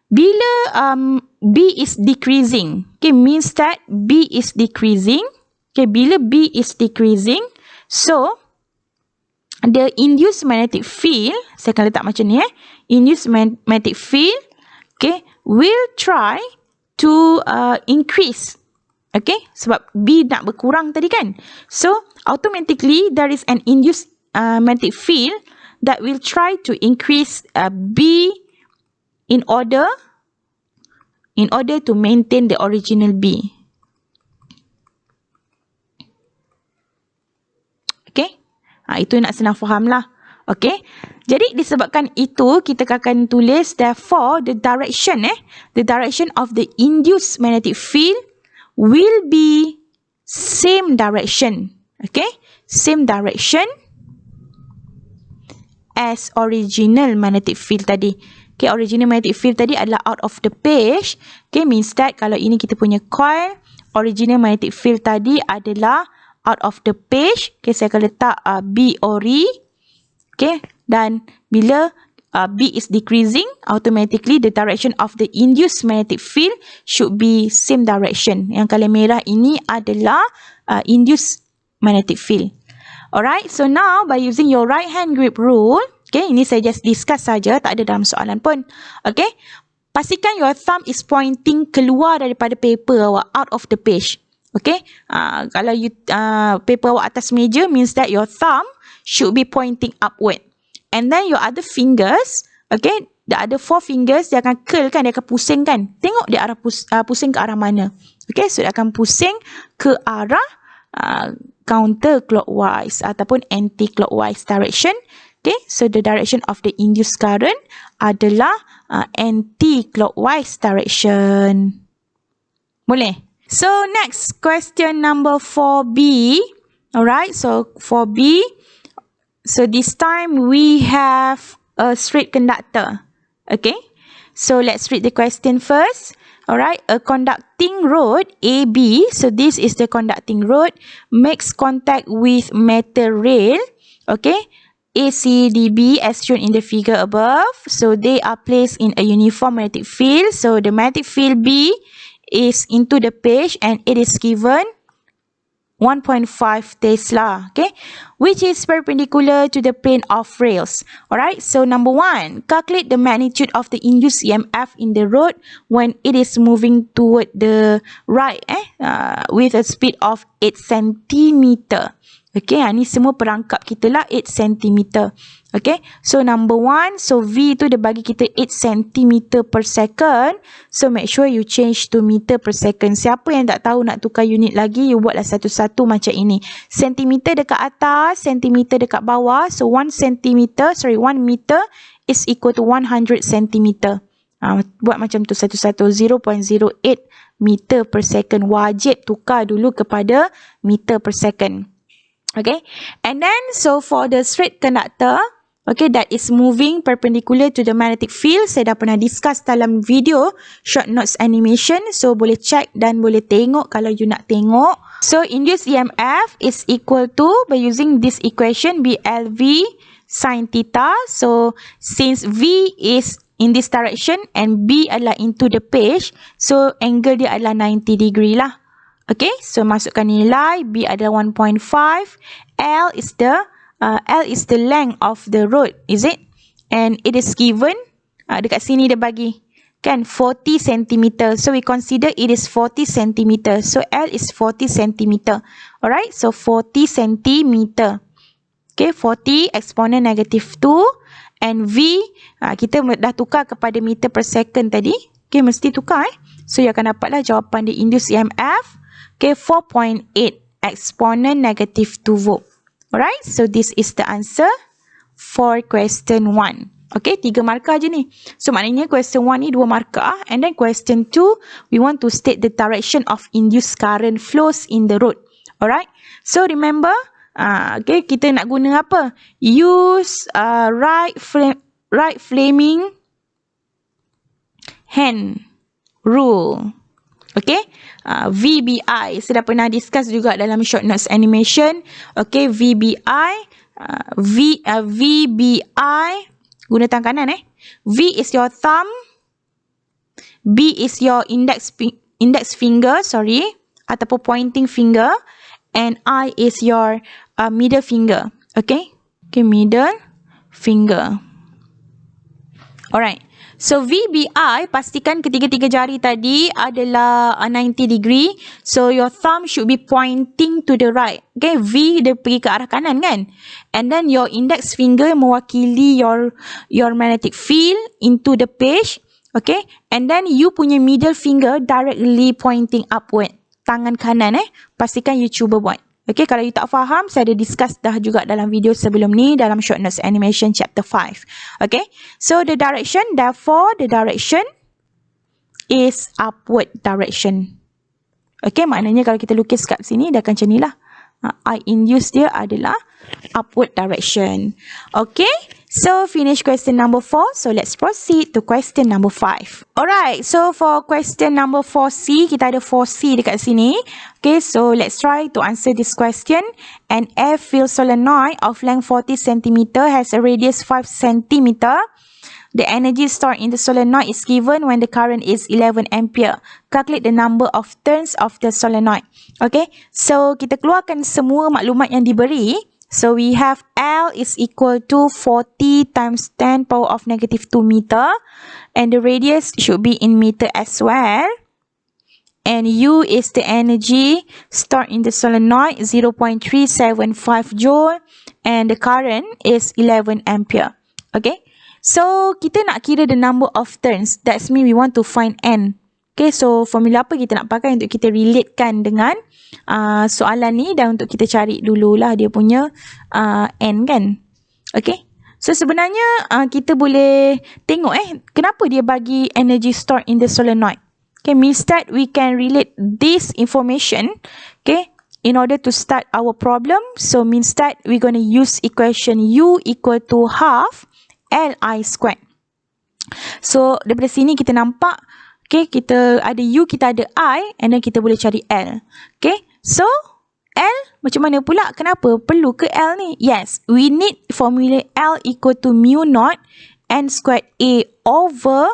[SPEAKER 2] bila B is decreasing, okay, means that B is decreasing. Okay, bila B is decreasing, so the induced magnetic field, saya akan letak macam ni induced magnetic field, okay, will try to increase. Okay, sebab B nak berkurang tadi kan. So automatically there is an induced magnetic field that will try to increase B in order to maintain the original B. Okay, itu nak senang faham lah. Okay, jadi disebabkan itu kita akan tulis therefore the direction of the induced magnetic field will be same direction. Okay, same direction as original magnetic field tadi. Okay, original magnetic field tadi adalah out of the page. Okay, means that kalau ini kita punya coil, original magnetic field tadi adalah out of the page. Okay, saya akan letak B ori. Okay, dan bila B is decreasing, automatically the direction of the induced magnetic field should be same direction. Yang color merah ini adalah induced magnetic field. Alright, so now by using your right hand grip rule, okay, ini saya just discuss saja, tak ada dalam soalan pun. Okay, pastikan your thumb is pointing keluar daripada paper awak, out of the page. Okay, kalau you paper awak atas meja, means that your thumb should be pointing upward. And then your other fingers, okay, the other 4 fingers, dia akan curl kan, dia akan pusing kan. Tengok dia arah pusing ke arah mana. Okay, so dia akan pusing ke arah counterclockwise ataupun anti-clockwise direction. Okay, so the direction of the induced current adalah anti-clockwise direction. Boleh? So next, question number 4B. Alright, so 4B. So this time we have a straight conductor. Okay, so let's read the question first. Alright, a conducting rod AB, so this is the conducting rod, makes contact with metal rail. Okay, ACDB as shown in the figure above. So they are placed in a uniform magnetic field. So the magnetic field B is into the page and it is given 1.5 Tesla, okay, which is perpendicular to the plane of rails. Alright, so number 1, calculate the magnitude of the induced EMF in the rod when it is moving toward the right with a speed of 8 cm. Okay, ni semua perangkap kita lah 8 cm. Okay, so number 1, so V tu dia bagi kita 8 cm per second. So make sure you change to meter per second. Siapa yang tak tahu nak tukar unit lagi, you buatlah satu-satu macam ini. Sentimeter dekat atas, sentimeter dekat bawah. So 1 meter is equal to 100 cm. Buat macam tu satu-satu. 0.08 meter per second. Wajib tukar dulu kepada meter per second. Okay, and then so for the straight conductor, Okay, that is moving perpendicular to the magnetic field. Saya dah pernah discuss dalam video short notes animation. So, boleh check dan boleh tengok kalau you nak tengok. So, induced EMF is equal to, by using this equation, BLV sin theta. So, since V is in this direction and B adalah into the page, so angle dia adalah 90 degree lah. Okay, so masukkan nilai. B adalah 1.5. L is the length of the road, is it? And it is given, dekat sini dia bagi, kan, 40 cm. So, we consider it is 40 cm. So, L is 40 cm. Alright, so 40 cm. Okay, 40 exponent negative 2. And V, kita dah tukar kepada meter per second tadi. Okay, mesti tukar So, you akan dapatlah jawapan di induced EMF. Okay, 4.8 exponent negative 2 volt. Alright, so this is the answer for question 1. Okay, 3 markah je ni. So, maknanya question 1 ni 2 markah. And then question 2, we want to state the direction of induced current flows in the road. Alright, so remember, okay, kita nak guna apa? Use right flaming hand rule. Okay, VBI. Saya dah pernah discuss juga dalam short notes animation. Okay, VBI. VBI. Guna tangan kanan V is your thumb. B is your index finger, ataupun pointing finger. And I is your middle finger. Okay, middle finger. Alright. So, VBI, pastikan ketiga-tiga jari tadi adalah 90 degree. So, your thumb should be pointing to the right. Okay, V dia pergi ke arah kanan kan? And then, your index finger mewakili your magnetic field into the page. Okay, and then you punya middle finger directly pointing upward. Tangan kanan pastikan you cuba buat. Okay, kalau you tak faham, saya ada discuss dah juga dalam video sebelum ni dalam short notes animation chapter 5. Okay, so the direction, therefore the direction is upward direction. Okay, maknanya kalau kita lukis kat sini, dia akan macam ni lah. I induce dia adalah upward direction. Okay, so finish question number 4. So, let's proceed to question number 5. Alright, so for question number 4C, kita ada 4C dekat sini. Okay, so let's try to answer this question. An air filled solenoid of length 40 cm has a radius 5 cm. The energy stored in the solenoid is given when the current is 11 ampere. Calculate the number of turns of the solenoid. Okay, so kita keluarkan semua maklumat yang diberi. So, we have L is equal to 40 times 10 power of negative 2 meter. And the radius should be in meter as well. And U is the energy stored in the solenoid, 0.375 joule. And the current is 11 ampere. Okay. So, kita nak kira the number of turns. That's mean we want to find N. Okay, so formula apa kita nak pakai untuk kita relatekan dengan soalan ni dan untuk kita cari dululah dia punya N kan. Okay, so sebenarnya kita boleh tengok kenapa dia bagi energy stored in the solenoid. Okay, means that we can relate this information, okay, in order to start our problem. So, means that we're going to use equation U equal to half Li squared. So, daripada sini kita nampak, okay, kita ada U, kita ada I, and then kita boleh cari L. Okay, so, L macam mana pula? Kenapa? Perlu ke L ni? Yes, we need formula L equal to mu naught N squared A over,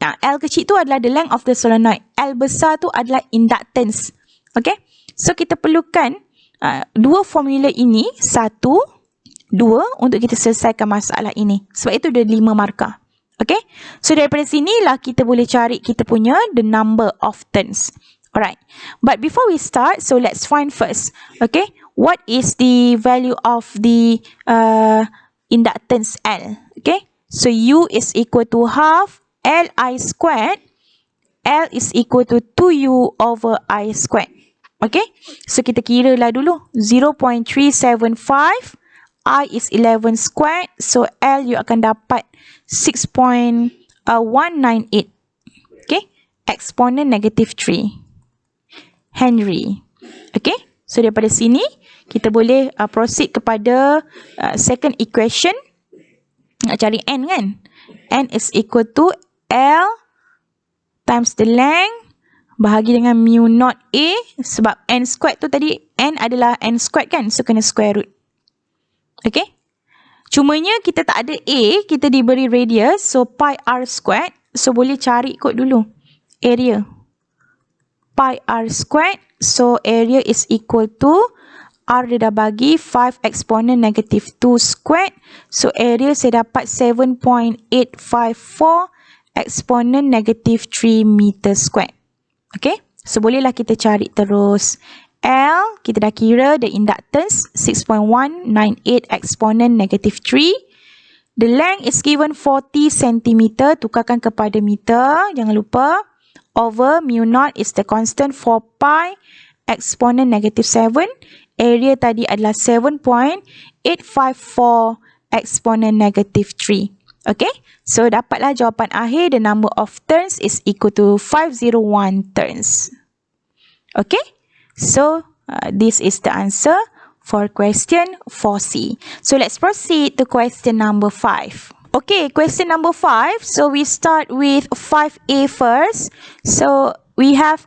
[SPEAKER 2] L kecil tu adalah the length of the solenoid. L besar tu adalah inductance. Okay, so kita perlukan dua formula ini, 1, 2 untuk kita selesaikan masalah ini. Sebab itu ada 5 markah. Okay, so daripada sinilah kita boleh cari kita punya the number of turns. Alright, but before we start, so let's find first, okay, what is the value of the inductance L? Okay, so U is equal to half Li squared. L is equal to 2U over I squared. Okay, so kita kira lah dulu. 0.375, I is 11 squared, so L you akan dapat 6.198. Okay, exponent negative 3 Henry. Okay, so daripada sini kita boleh proceed kepada second equation. Nak cari N kan? N is equal to L times the length bahagi dengan mu naught A, sebab N squared tu tadi, N adalah N squared kan? So, kena square root. Okay? Cumanya kita tak ada A, kita diberi radius, so pi r squared. So, boleh cari kot dulu area. Pi r squared, so area is equal to R dia dah bagi 5 exponent negative 2 squared. So, area saya dapat 7.854 exponent negative 3 meter squared. Okay, so bolehlah kita cari terus. L, kita dah kira the inductance 6.198 exponent negative 3. The length is given 40 cm, tukarkan kepada meter, jangan lupa. Over mu naught is the constant 4 pi exponent negative 7. Area tadi adalah 7.854 exponent negative 3. Okay, so dapatlah jawapan akhir, the number of turns is equal to 501 turns. Okay, so this is the answer for question 4C. So let's proceed to question number 5. Okay, question number 5. So we start with 5A first. So we have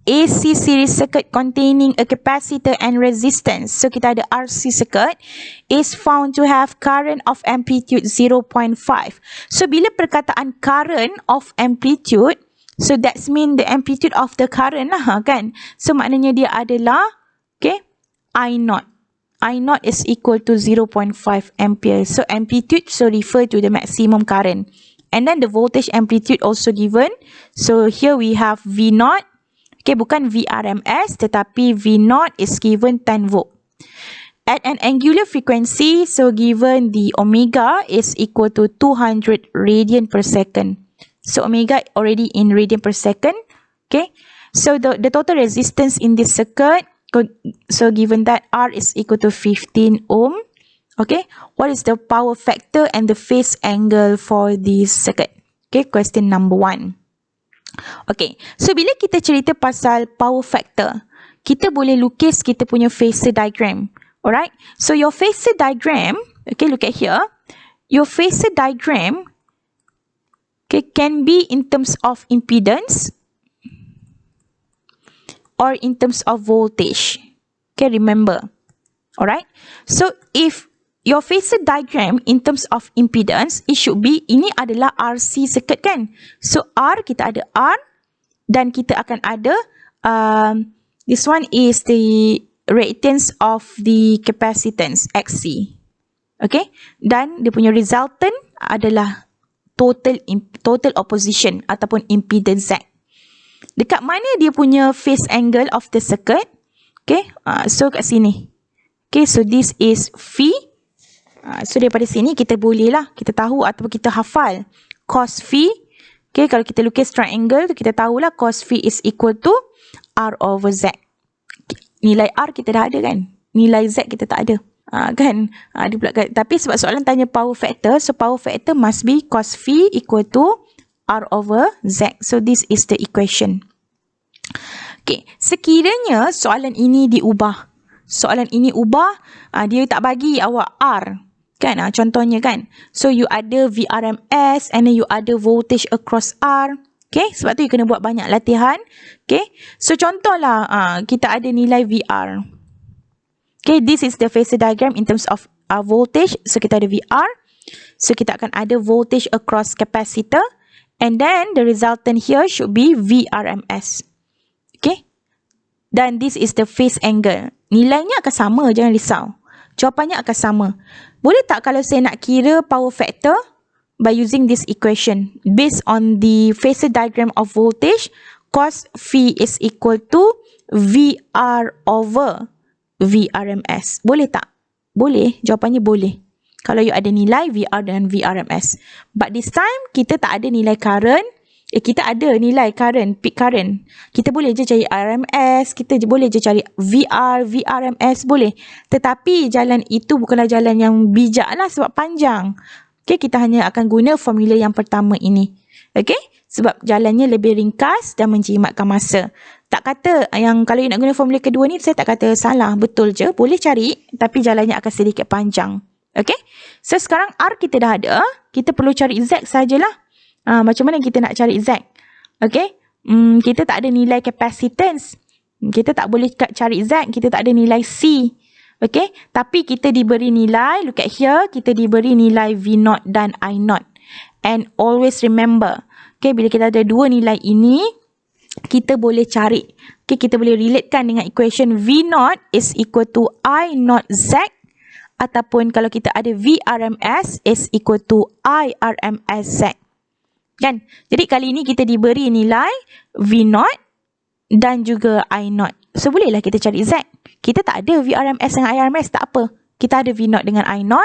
[SPEAKER 2] AC series circuit containing a capacitor and resistance. So kita ada RC circuit is found to have current of amplitude 0.5. So bila perkataan current of amplitude, so that's mean the amplitude of the current lah kan. So maknanya dia adalah okay, I0. I0 is equal to 0.5 ampere. So amplitude so refer to the maximum current. And then the voltage amplitude also given. So here we have V0. Okay, bukan VRMS tetapi V0 is given 10 volt. At an angular frequency, so given the omega is equal to 200 radian per second. So omega already in radian per second. Okay, so the total resistance in this circuit, so given that R is equal to 15 ohm. Okay, what is the power factor and the phase angle for this circuit? Okay, question number 1. Okay, so bila kita cerita pasal power factor, kita boleh lukis kita punya phasor diagram. Alright, so your phasor diagram, okay, look at here. Your phasor diagram, okay, can be in terms of impedance or in terms of voltage. Okay, remember. Alright, so if your phasor diagram in terms of impedance, it should be, ini adalah RC circuit kan. So R, kita ada R dan kita akan ada, this one is the reactance of the capacitance, XC. Okay, dan dia punya resultant adalah total opposition ataupun impedance Z. Dekat mana dia punya phase angle of the circuit? Okay, so kat sini. Okay, so this is phi. So daripada sini kita boleh lah, kita tahu ataupun kita hafal cos phi. Okay, kalau kita lukis triangle tu kita tahulah cos phi is equal to R over Z. Nilai R kita dah ada kan, nilai Z kita tak ada. Kan, dia pula, tapi sebab soalan tanya power factor, so power factor must be cos phi equal to R over Z. So this is the equation. Okay, sekiranya soalan ini diubah, soalan ini ubah, dia tak bagi awak R kan, contohnya kan, so you ada VRMS and then you ada voltage across R. Okay, sebab tu you kena buat banyak latihan. Okay, so contohlah kita ada nilai VR. Okay, this is the phasor diagram in terms of voltage. So kita ada VR, so kita akan ada voltage across capacitor, and then the resultant here should be VRMS. Okay, dan this is the phase angle. Nilainya akan sama, jangan risau. Jawapannya akan sama. Boleh tak kalau saya nak kira power factor by using this equation based on the phasor diagram of voltage, cos phi is equal to VR over VRMS. Boleh tak? Boleh. Jawapannya boleh. Kalau you ada nilai VR dan VRMS. But this time kita tak ada nilai current. Kita ada nilai current, peak current. Kita boleh je cari RMS, kita boleh je cari VR, VRMS, boleh. Tetapi jalan itu bukanlah jalan yang bijak lah sebab panjang. Okay, kita hanya akan guna formula yang pertama ini. Okay, sebab jalannya lebih ringkas dan menjimatkan masa. Tak kata yang kalau you nak guna formula kedua ni, saya tak kata salah, betul je, boleh cari, tapi jalannya akan sedikit panjang. Okay, so sekarang R kita dah ada, kita perlu cari Z sajalah. Macam mana kita nak cari Z? Okay, kita tak ada nilai capacitance, kita tak boleh cari Z, kita tak ada nilai C. Okay, tapi kita diberi nilai, look at here, kita diberi nilai V0 dan I0. And always remember, okay, bila kita ada dua nilai ini, kita boleh cari, okay, kita boleh relatekan dengan equation V0 is equal to I0 Z, ataupun kalau kita ada VRMS is equal to IRMS Z. Kan? Jadi kali ini kita diberi nilai V0 dan juga I0. So bolehlah kita cari Z. Kita tak ada VRMS dengan IRMS, tak apa. Kita ada V0 dengan I0.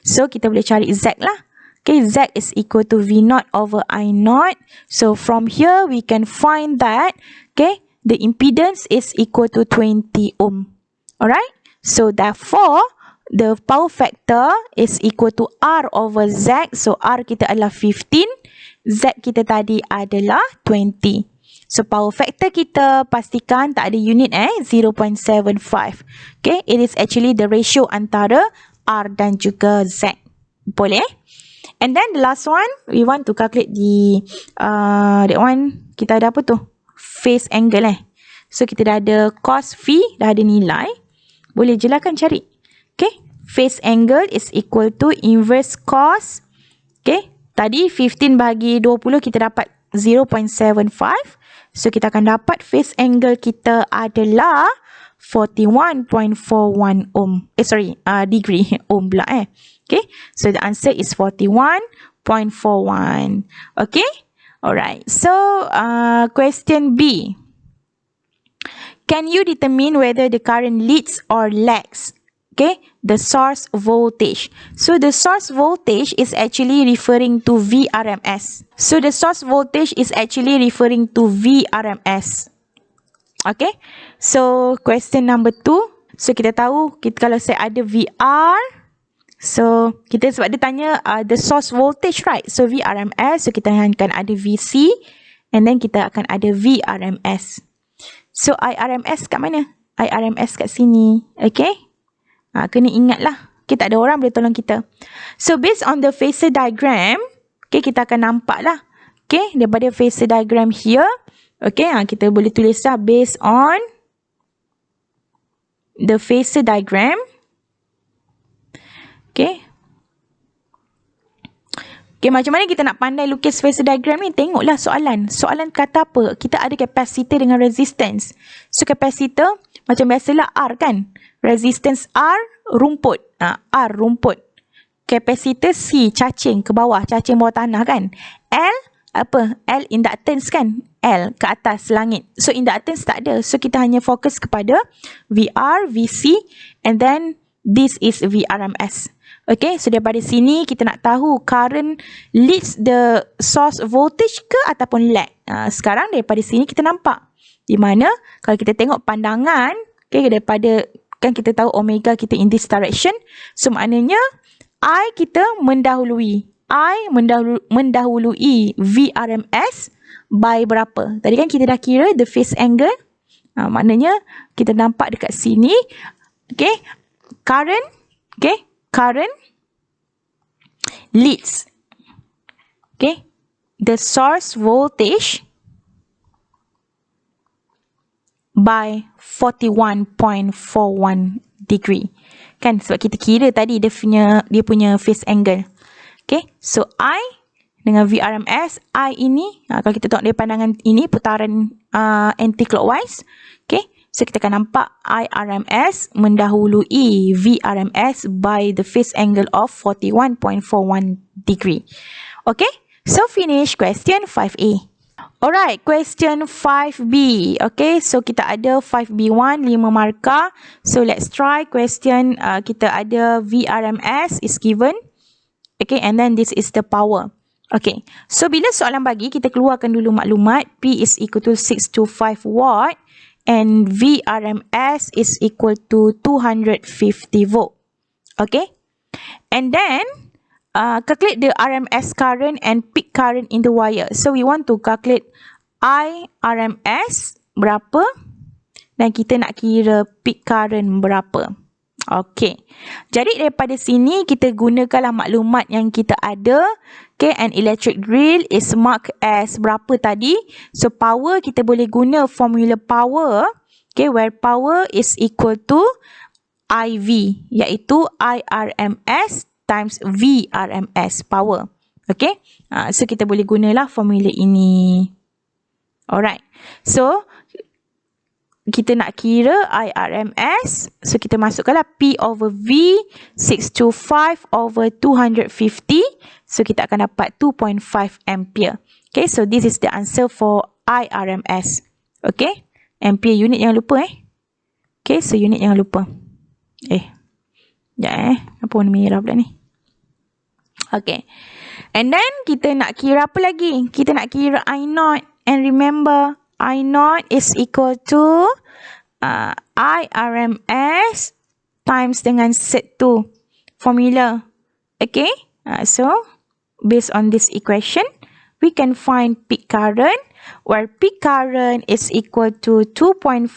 [SPEAKER 2] So kita boleh cari Z lah. Okay, Z is equal to V0 over I0. So from here we can find that, okay, the impedance is equal to 20 ohm. Alright? So therefore, the power factor is equal to R over Z. So R kita adalah 15. Z kita tadi adalah 20. So power factor kita pastikan tak ada unit 0.75. Okay, it is actually the ratio antara R dan juga Z. Boleh? And then the last one, we want to calculate the that one, kita ada apa tu? Phase angle So kita dah ada cos phi, dah ada nilai. Boleh je lah kan cari. Okay, phase angle is equal to inverse cos. Okay, tadi 15 bagi 20 kita dapat 0.75. So kita akan dapat phase angle kita adalah 41.41 ohm. Degree. Ohm pula Okay, so the answer is 41.41. Okay, alright. So question B. Can you determine whether the current leads or lags? Okay, the source voltage. So the source voltage is actually referring to VRMS. So the source voltage is actually referring to VRMS. Okay, so question number 2. So kita tahu, kalau saya ada VR, so kita sebab dia tanya the source voltage, right? So VRMS, so kita akan ada VC, and then kita akan ada VRMS. So IRMS kat mana? IRMS kat sini. Okay, kena ingat lah. Okay, tak ada orang boleh tolong kita. So based on the phasor diagram, okay, kita akan nampak lah. Okay, daripada phasor diagram here, okay, kita boleh tulis lah based on the phasor diagram. Okay. Okay, macam mana kita nak pandai lukis phasor diagram ni? Tengoklah soalan. Soalan kata apa? Kita ada capacitor dengan resistance. So capacitor macam biasalah R kan? Resistance R, rumput. R, rumput. Capacitor C, cacing ke bawah. Cacing bawah tanah kan? L, apa? L, inductance kan? L, ke atas langit. So inductance tak ada. So kita hanya fokus kepada VR, VC, and then this is VRMS. Okay, so daripada sini kita nak tahu current leads the source voltage ke ataupun lag. Sekarang daripada sini kita nampak. Di mana kalau kita tengok pandangan, okay, daripada kan kita tahu omega kita in this direction. So maknanya I kita mendahului. I mendahului VRMS by berapa? Tadi kan kita dah kira the phase angle. Maknanya kita nampak dekat sini. Okay, current. Okay, current leads, okay, the source voltage by 41.41 degree. Kan sebab kita kira tadi dia punya phase angle. Okay, so I dengan VRMS, I ini kalau kita tengok dari pandangan ini putaran anticlockwise. Okay, so kita akan nampak IRMS mendahului VRMS by the phase angle of 41.41 degree. Okay, so finish question 5A. Alright, question 5B. Okay, so kita ada 5B1, 5 markah. So let's try question, kita ada VRMS is given. Okay, and then this is the power. Okay, so bila soalan bagi, kita keluarkan dulu maklumat. P is equal to 625 watt. And VRMS is equal to 250 volt. Okay. And then, calculate the RMS current and peak current in the wire. So, we want to calculate IRMS berapa dan kita nak kira peak current berapa. Okey. Jadi daripada sini kita gunakanlah maklumat yang kita ada. Okay, an electric drill is marked as berapa tadi? So power kita boleh guna formula power. Okay, where power is equal to IV, iaitu IRMS times VRMS power. Okay, so kita boleh gunalah formula ini. Alright. So kita nak kira IRMS, so kita masukkanlah P over V 625 over 250, so kita akan dapat 2.5 ampere. Okay, so this is the answer for IRMS. Okay, ampere unit jangan lupa Okay, so unit jangan lupa. Apa warna merah pula ni? Okay, and then kita nak kira apa lagi? Kita nak kira I0, and remember I0 is equal to IRMS times dengan set 2 formula. Okay, so based on this equation, we can find peak current, where peak current is equal to 2.5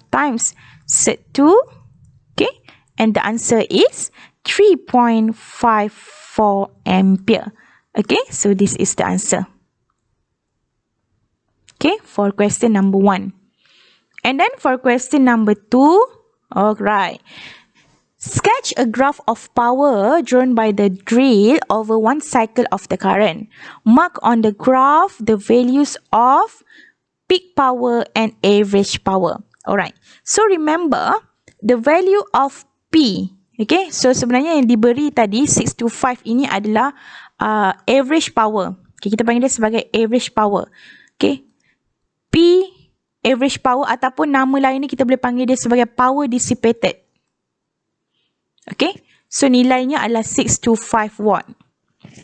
[SPEAKER 2] times set 2. Okay, and the answer is 3.54 ampere. Okay, so this is the answer. Okay, for question number 1. And then for question number 2, alright. Sketch a graph of power drawn by the drill over one cycle of the current. Mark on the graph the values of peak power and average power. Alright, so remember the value of P. Okay, so sebenarnya yang diberi tadi 625 ini adalah average power. Okay, kita panggil dia sebagai average power. Okay, P average power ataupun nama lainnya kita boleh panggil dia sebagai power dissipated. Okay, so nilainya adalah 625 watt.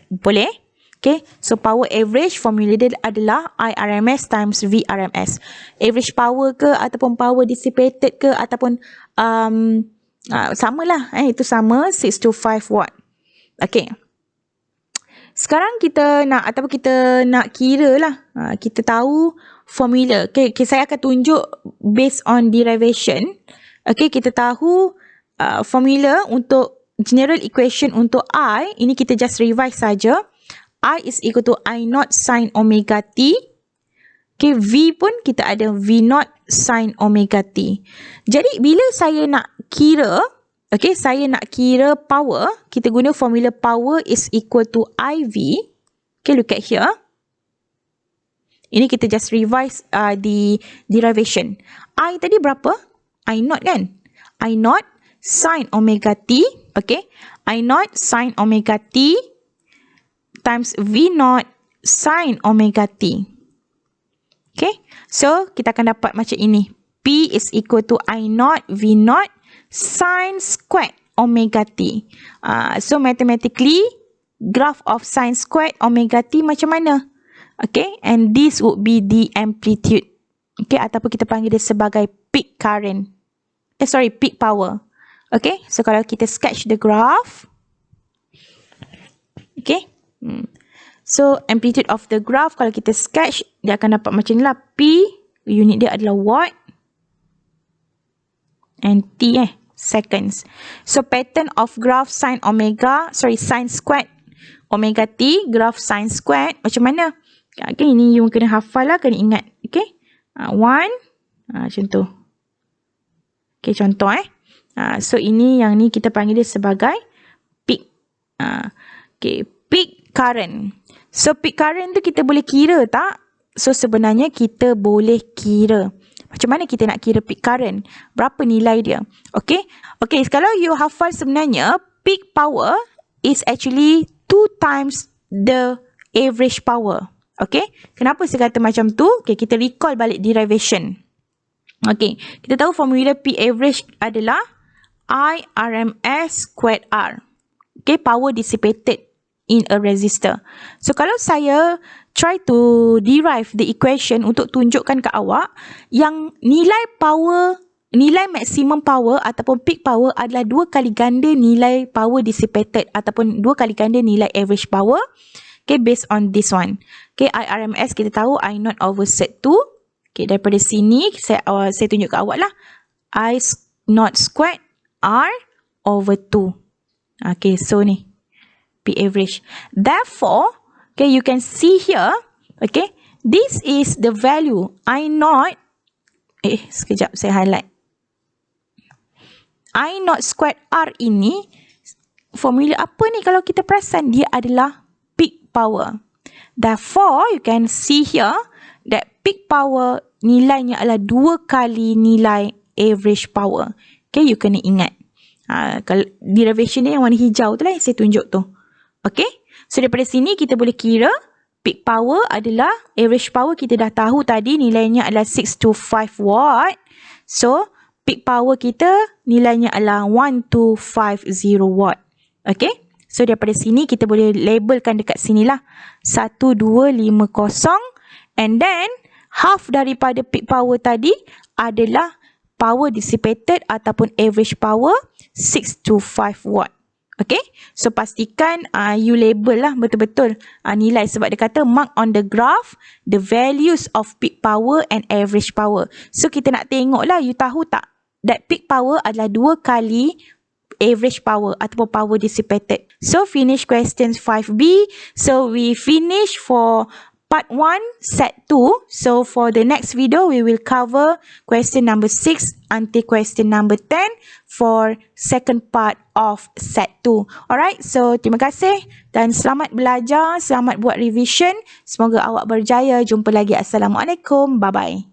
[SPEAKER 2] Boleh? Okay, so power average formula dia adalah IRMS times VRMS. Average power ke ataupun power dissipated ke ataupun samalah, itu sama 625 watt. Okay, sekarang kita nak kira lah. Kita tahu formula. Okay, saya akan tunjuk based on derivation. Okay, kita tahu formula untuk general equation untuk I. Ini kita just revise saja. I is equal to I0 sin omega T. Okay, V pun kita ada V0 sin omega T. Jadi bila saya nak kira, okay, saya nak kira power, kita guna formula power is equal to IV. Okay, look at here. Ini kita just revise the derivation. I tadi berapa? I0 kan? I0 sin omega T. Okay. I0 sin omega T times V0 sin omega T. Okay. So, kita akan dapat macam ini. P is equal to I0 V0 sin squared omega T. So, mathematically, graph of sin squared omega T macam mana? Okay, and this would be the amplitude. Okay, ataupun kita panggil dia sebagai peak current. Peak power. Okay, so kalau kita sketch the graph. Okay, so amplitude of the graph, kalau kita sketch, dia akan dapat macam ni lah. P, unit dia adalah watt. And T, seconds. So pattern of graph sin squared omega T, graph sin squared, macam mana? Okay, ini you kena hafal lah, kena ingat. Okay, one, macam tu. Okay, contoh so ini yang ni kita panggil dia sebagai peak. Okay, peak current. So peak current tu kita boleh kira tak? So sebenarnya kita boleh kira. Macam mana kita nak kira peak current? Berapa nilai dia? Okay, okay, kalau you hafal sebenarnya peak power is actually 2 times the average power. Okay, kenapa saya kata macam tu? Okay, kita recall balik derivation. Okay, kita tahu formula P average adalah I RMS squared R. Okay, power dissipated in a resistor. So, kalau saya try to derive the equation untuk tunjukkan ke awak yang nilai maximum power ataupun peak power adalah 2 kali ganda nilai power dissipated ataupun 2 kali ganda nilai average power. Okay, based on this one. Okay, IRMS kita tahu I0 over set 2. Okay, daripada sini saya tunjuk ke awak lah. I0 squared R over 2. Okay, so ni P average. Therefore, okay, you can see here, okay, this is the value I0. Sekejap saya highlight. I0 squared R ini formula apa ni kalau kita perasan? Dia adalah peak power. Therefore, you can see here that peak power nilainya adalah 2 kali nilai average power. Okay, you kena ingat. Kalau derivation ni yang warna hijau tu lah yang saya tunjuk tu. Okay, so daripada sini kita boleh kira peak power adalah average power kita dah tahu tadi nilainya adalah 625 watt. So, peak power kita nilainya adalah 1250 watt. Okay, so daripada sini kita boleh labelkan dekat sini lah 1250, and then half daripada peak power tadi adalah power dissipated ataupun average power 625 watt. Okay, so pastikan you label lah betul-betul nilai, sebab dia kata mark on the graph the values of peak power and average power. So kita nak tengok lah, you tahu tak that peak power adalah 2 kali average power ataupun power dissipated. So finish questions 5B. So we finish for part 1 set 2. So for the next video we will cover question number 6 until question number 10 for second part of set 2. Alright, so terima kasih dan selamat belajar, selamat buat revision. Semoga awak berjaya. Jumpa lagi. Assalamualaikum. Bye bye.